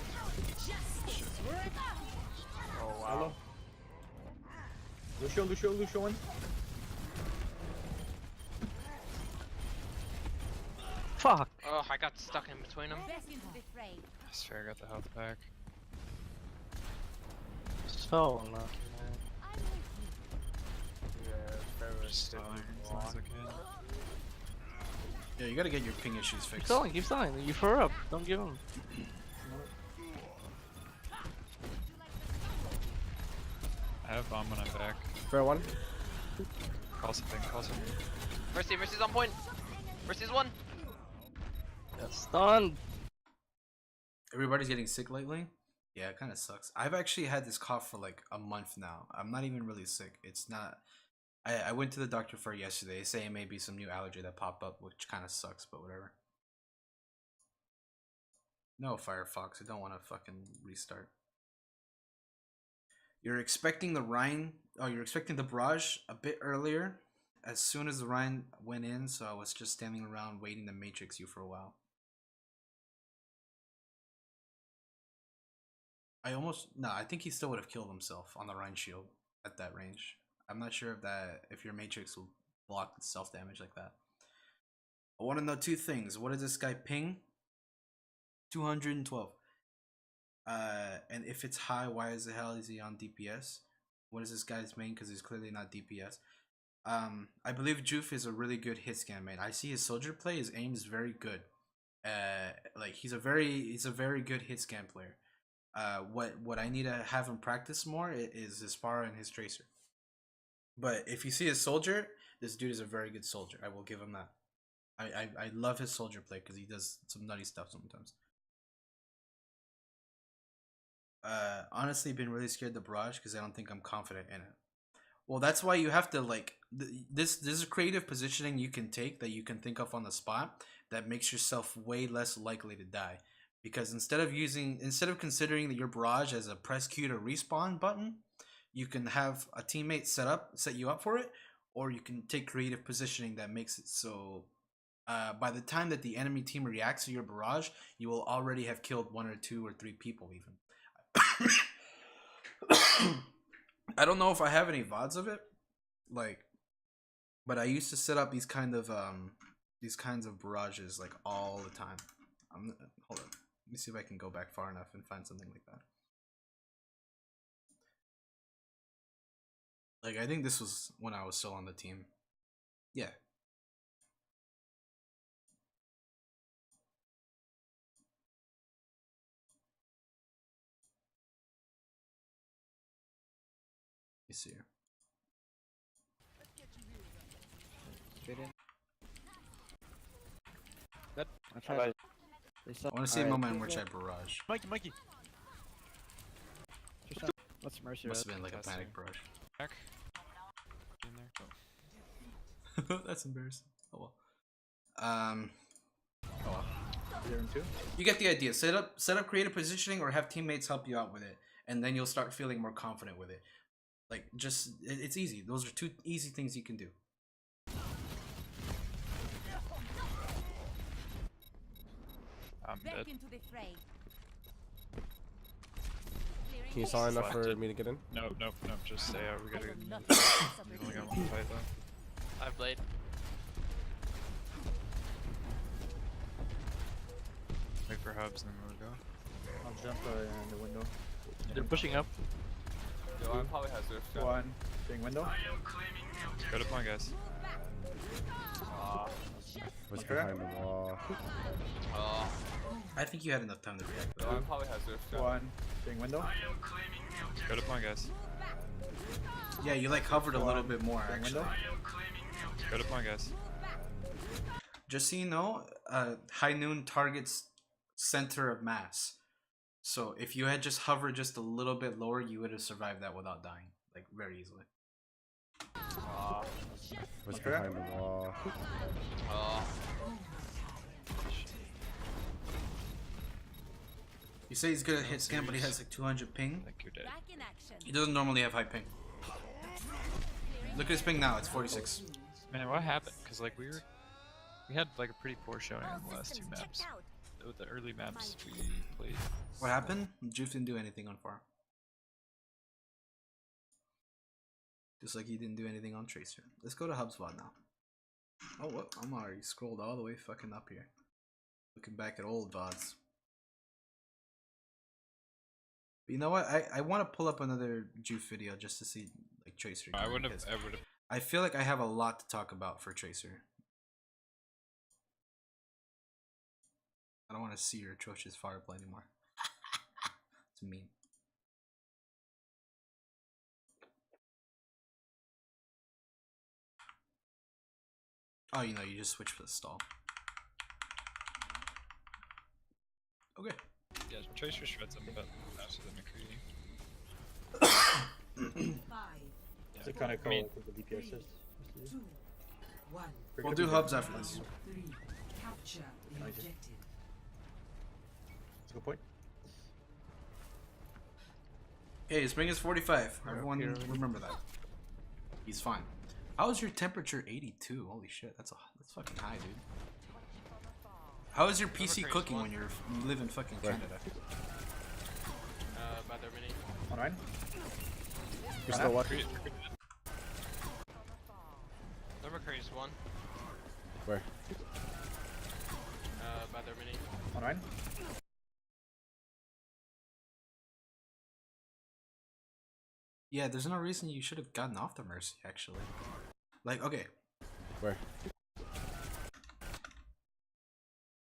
Oh wow. Lucio one. Fuck. Oh, I got stuck in between them. Best into the fray. I swear I got the health back. So unlucky, man. I'm with you. Yeah, fair Just stealing as long as I can. Yeah, you gotta get your ping issues fixed. Keep selling. You fur up. Don't give him. I have bomb when I'm back. Fair one. Call something. Mercy's on point. Mercy's one. Yeah, stunned. Everybody's getting sick lately. Yeah, it kind of sucks. I've actually had this cough for like a month now. I'm not even really sick. It's not. I went to the doctor for it yesterday. They say it may be some new allergy that popped up, which kind of sucks, but whatever. No, Firefox. I don't want to fucking restart. You're expecting the Rhine. Oh, you're expecting the barrage a bit earlier. As soon as the Rhine went in, so I was just standing around waiting to matrix you for a while. I think he still would have killed himself on the Rhine shield at that range. I'm not sure if your matrix will block self damage like that. I want to know two things. What does this guy ping? 212. And if it's high, why is the hell is he on DPS? What is this guy's main? Because he's clearly not DPS. I believe Joof is a really good hit scan main. I see his soldier play. His aim is very good. Like he's a very good hit scan player. What I need to have him practice more is his Spara and his Tracer. But if you see a soldier, this dude is a very good soldier. I will give him that. I love his soldier play because he does some nutty stuff sometimes. Honestly, been really scared the barrage because I don't think I'm confident in it. Well, that's why you have to like this is creative positioning you can take that you can think of on the spot that makes yourself way less likely to die. Because instead of considering your barrage as a press Q to respawn button, you can have a teammate set you up for it, or you can take creative positioning that makes it so by the time that the enemy team reacts to your barrage, you will already have killed 1 or 2 or 3 people even. I don't know if I have any VODs of it, like, but I used to set up these kinds of barrages like all the time. Hold on, let me see if I can go back far enough and find something like that. Like, I think this was when I was still on the team. Yeah. You see here. Straight in. Good. I want to see a moment in which I barrage. Mikey. Let's mercy. Must have been like a panic barrage. Back. In there. Oh. That's embarrassing. Oh well. Oh well. 0 and 2. You get the idea. Set up creative positioning or have teammates help you out with it, and then you'll start feeling more confident with it. Like, it's easy. Those are 2 easy things you can do. I'm dead. Into the fray. Can you saw enough for me to get in? No, just stay out. We gotta get. Not We only got 1 fight though. I have blade. Wait for hubs and then we'll go. I'll jump in the window. They're pushing up. Yo, I probably has their shot. 1. Being window. Go to point, guys. What's Okay. behind the wall? I think you had enough time to react. Yo, I probably has their shot. 1. Being window. Go to point, guys. Yeah, you like hovered a little bit more actually. Window. Go to point, guys. Just so you know, High Noon targets center of mass. So if you had just hovered just a little bit lower, you would have survived that without dying, like very easily. What's Okay. behind the wall? You say he's good at hit scan, but he has like 200 ping. I think you're dead. Back in action. He doesn't normally have high ping. Look at his ping now; it's 46. Man, what happened? Cause like we had like a pretty poor showing on the last 2 maps. With the early maps we played. What happened? Joof didn't do anything on far. Just like he didn't do anything on Tracer. Let's go to HubSpot now. Oh, what? I'm already scrolled all the way fucking up here. Looking back at old VODs. But you know what? I want to pull up another Joof video just to see like Tracer. I again, would because have. I feel like I have a lot to talk about for Tracer. I don't want to see your atrocious fire play anymore. It's mean. Oh, you know, you just switch for the stall. Okay. Yeah, Tracer shreds them, but faster than McCready. 5, Is it kind of cool mean- with the DPS system? 2, 1. We'll do hubs after this. 3. Capture the Okay. objective. That's a good point. Hey, his ping is 45. Everyone remember that. He's fine. How is your temperature 82? Holy shit, that's fucking high, dude. How is your PC cooking when you live in fucking Canada? By their mini. 9. You're still what? Their McCready's 1. Where? By their mini. 9. Yeah, there's no reason you should have gotten off the Mercy, actually. Like, okay. Where?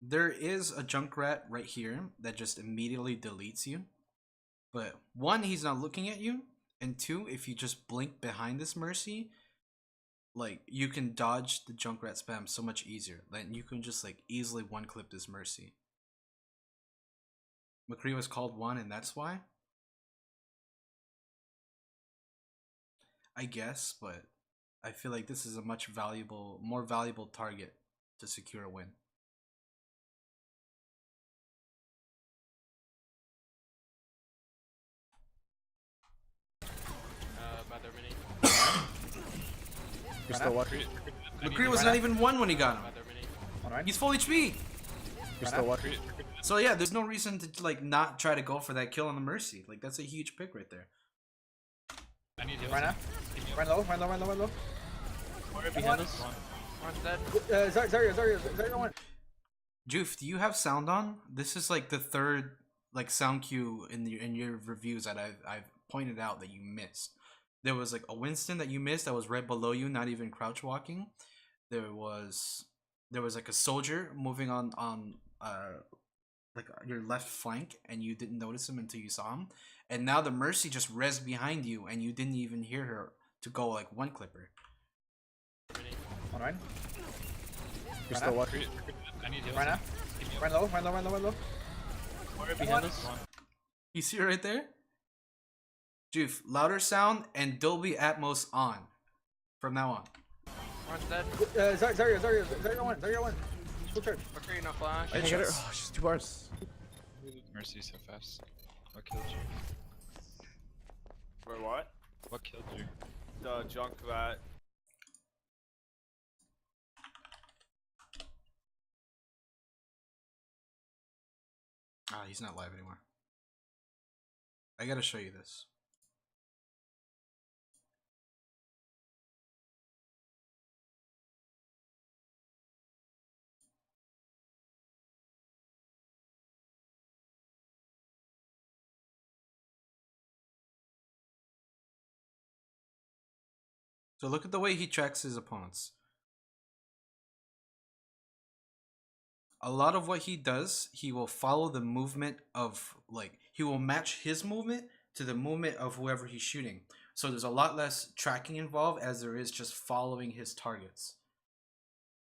There is a Junkrat right here that just immediately deletes you. But 1, he's not looking at you. And 2, if you just blink behind this Mercy, like you can dodge the Junkrat spam so much easier. Like you can just like easily one clip this Mercy. McCree was called one, and that's why. I guess, but I feel like this is a much more valuable target to secure a win. By their mini. You're still watching. McCree was not even one when he got him. By their mini. Alright. He's full HP. You're still watching. So yeah, there's no reason to like not try to go for that kill on the Mercy. Like that's a huge pick right there. I need heals. Right now. Run low, run low, run low, run low. Behind us. One's dead. Zarya one. Joof, do you have sound on? This is like the third like sound cue in your reviews that I've pointed out that you missed. There was like a Winston that you missed that was right below you, not even crouch walking. There was like a soldier moving on like your left flank, and you didn't notice him until you saw him. And now the Mercy just res behind you, and you didn't even hear her to go like one clipper. Alright. You're still watching. I need heals. Right now. Run low, run low, run low, run low. Behind us. You see it right there? Joof, louder sound and Dolby Atmos on from now on. One's dead. Zarya one. Full charge. McCree, no flash. I can't get it. Oh, she's 2 bars. Mercy so fast. What killed you? Wait, what? What killed you? The Junkrat. Ah, he's not live anymore. I gotta show you this. So look at the way he tracks his opponents. A lot of what he does, he will follow the movement of, like, he will match his movement to the movement of whoever he's shooting. So there's a lot less tracking involved as there is just following his targets.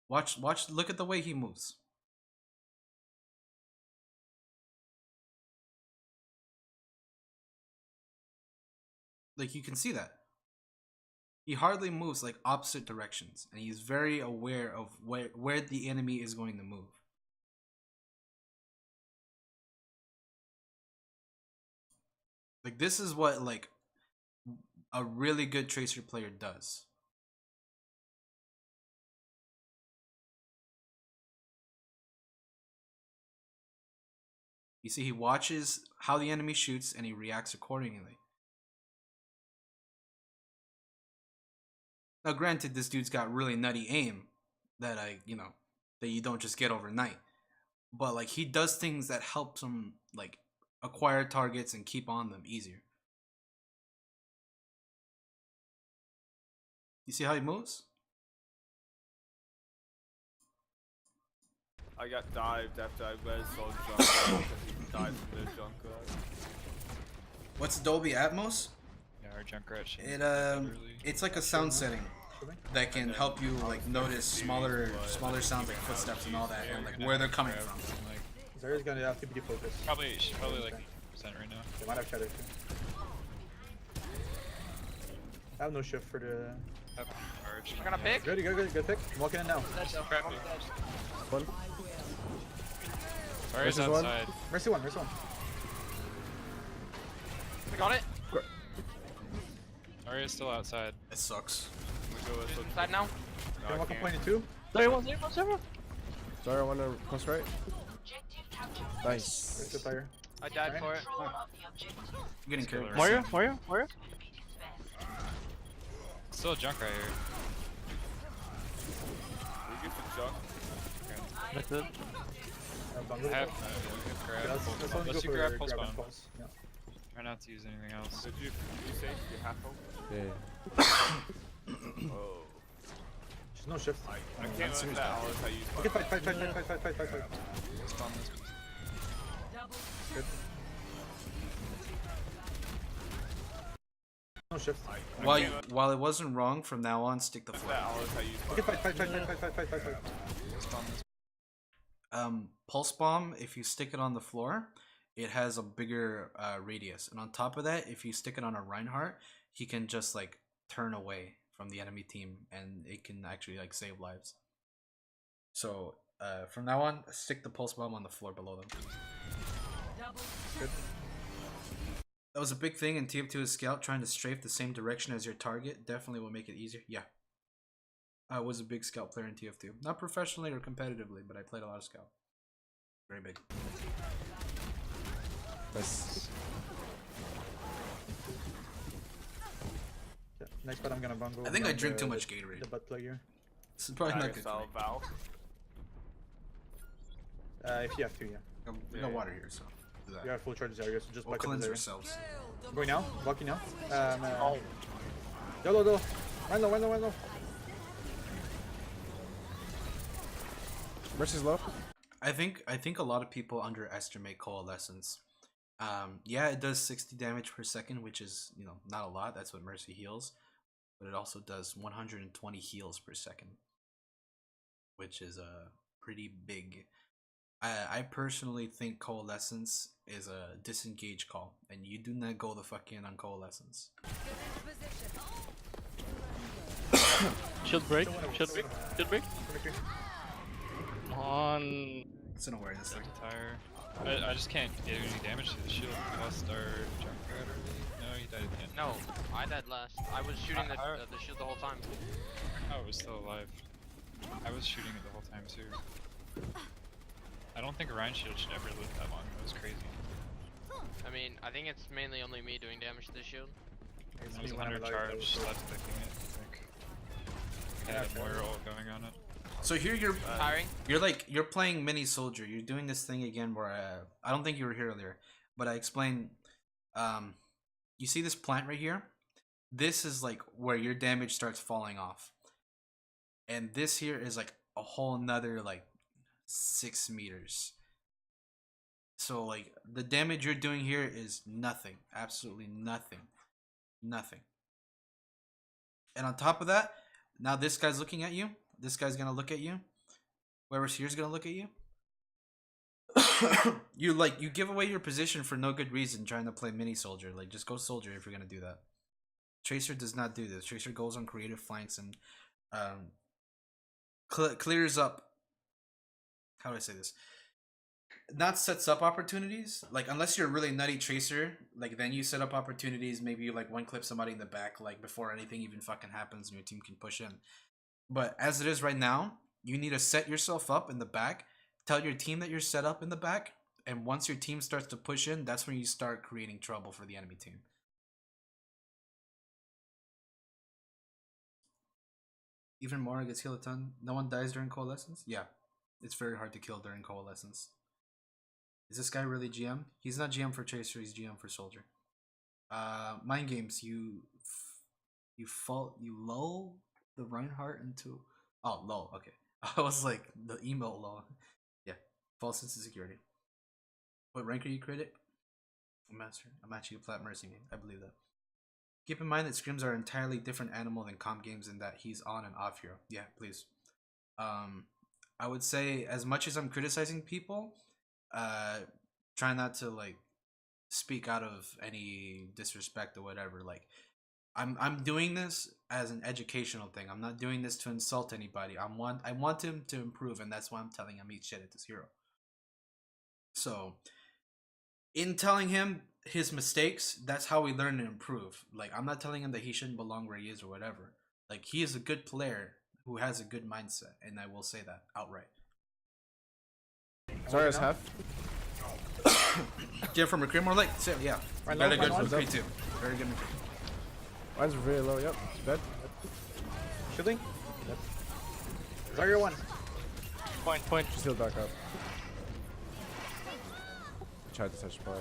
Watch, look at the way he moves. Like, you can see that. He hardly moves like opposite directions, and he's very aware of where the enemy is going to move. Like, this is what like a really good Tracer player does. You see, he watches how the enemy shoots and he reacts accordingly. Now, granted, this dude's got really nutty aim that that you don't just get overnight. But like, he does things that helps him like acquire targets and keep on them easier. You see how he moves? I got dived after I read so Junkrat. He died from the Junkrat. What's Dolby Atmos? Yeah, our Junkrat. It's like a sound setting that can help you like notice smaller sounds like footsteps and all that, and like where they're coming from. Zarya's gonna have TPD focus. She's probably like 50% right now. They might have shadow too. I have no shift for the. We're gonna pick. Good pick. I'm walking in now. Crappy. One. Zarya's Mercy's one. outside. Mercy one. We got it. Zarya's still outside. It sucks. Inside now. Can I walk on point in 2? Zarya one. Zarya one to close right. Nice. There's the fire. I died for it. I'm getting carried. Mario. Still a junk right here. We get the junk. That's it. I have good grab. Let's only Unless go you for grab pulse bomb. pulse. Yeah. Try not to use anything else. Did you say you half hope? Yeah. Oh. There's no shift. I can't let that all I use. Okay, fight. Spawn this. Good. No shift. While it wasn't wrong, from now on, stick the floor. That always how you Okay, fight. Pulse bomb. If you stick it on the floor, it has a bigger radius, and on top of that, if you stick it on a Reinhardt, he can just like turn away from the enemy team, and it can actually like save lives. So from now on, stick the pulse bomb on the floor below them. Good. That was a big thing in TF2 as Scout, trying to strafe the same direction as your target. Definitely will make it easier. Yeah. I was a big Scout player in TF2. Not professionally or competitively, but I played a lot of Scout. Very big. Nice. Yeah, next part I'm gonna bungle. I think I down drink the- too much Gatorade. The butt plug here. This is probably not good. For me. Val. If you have to, yeah. We got water here, so do that. We have full charges area, so just We'll bucket cleanse this area. ourselves. Going now, blocking now. Yellow. Run low. Mercy's low. I think a lot of people underestimate Coalescence. Yeah, it does 60 damage per second, which is, you know, not a lot. That's what Mercy heals. But it also does 120 heals per second, which is pretty big. I personally think Coalescence is a disengage call, and you do not go the fuck in on Coalescence. Shield break. On. It's an awareness thing. Tire. I just can't get any damage to the shield. We lost our Junkrat early. No, he died at the end. No, I died last. I was shooting the shield the whole time. Oh, it was still alive. I was shooting it the whole time too. I don't think a Ryan shield should ever live that long. That was crazy. I mean, I think it's mainly only me doing damage to the shield. It was under charge, left clicking it, I think. It had a Moira ult going on it. So here you're Tiring? you're playing mini soldier. You're doing this thing again where I don't think you were here earlier, but I explained. You see this plant right here? This is like where your damage starts falling off, and this here is like a whole nother like 6 meters. So like the damage you're doing here is nothing, absolutely nothing. And on top of that, now this guy's looking at you. This guy's gonna look at you. Whoever's here's gonna look at you. You give away your position for no good reason trying to play mini soldier. Like, just go soldier if you're gonna do that. Tracer does not do this. Tracer goes on creative flanks and clears up. How do I say this? Not sets up opportunities. Like, unless you're a really nutty Tracer, like then you set up opportunities. Maybe you like one clip somebody in the back, like before anything even fucking happens, and your team can push in. But as it is right now, you need to set yourself up in the back. Tell your team that you're set up in the back, and once your team starts to push in, that's when you start creating trouble for the enemy team. Even Mora gets healed a ton. No one dies during Coalescence? Yeah. It's very hard to kill during Coalescence. Is this guy really GM? He's not GM for Tracer, he's GM for Soldier. Mind games, you lull the Reinhardt into... Oh, lull, okay. I was like, the emote lull. Yeah, false sense of security. What rank are you, critic? Master. I'm actually a flat mercy game. I believe that. Keep in mind that scrims are an entirely different animal than comp games in that he's on and off hero. Yeah, please. I would say, as much as I'm criticizing people, try not to like speak out of any disrespect or whatever. Like, I'm doing this as an educational thing. I'm not doing this to insult anybody. I want him to improve, and that's why I'm telling him eat shit at this hero. So, in telling him his mistakes, that's how we learn and improve. Like, I'm not telling him that he shouldn't belong where he is or whatever. Like, he is a good player who has a good mindset, and I will say that outright. Sorry, it's half. Jim from Recruit more like yeah. Right, Very low, good one, Recruit too. Very good Recruit. Mine's very low. Yep, it's dead. Shielding? Zarya 1. Point. She's still back up. Tried to touch by.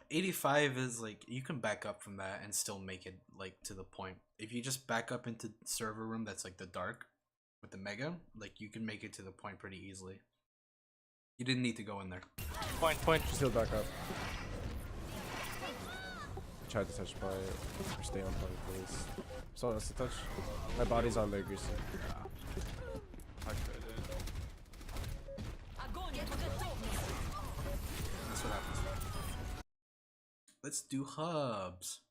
85 is like, you can back up from that and still make it like to the point. If you just back up into server room that's like the dark with the mega, like you can make it to the point pretty easily. You didn't need to go in there. Point. She's still back up. tried to touch point or stay on point, please. Someone else to touch. My body's on there, Greasy. I couldn't. That's what happens. Let's do hubs.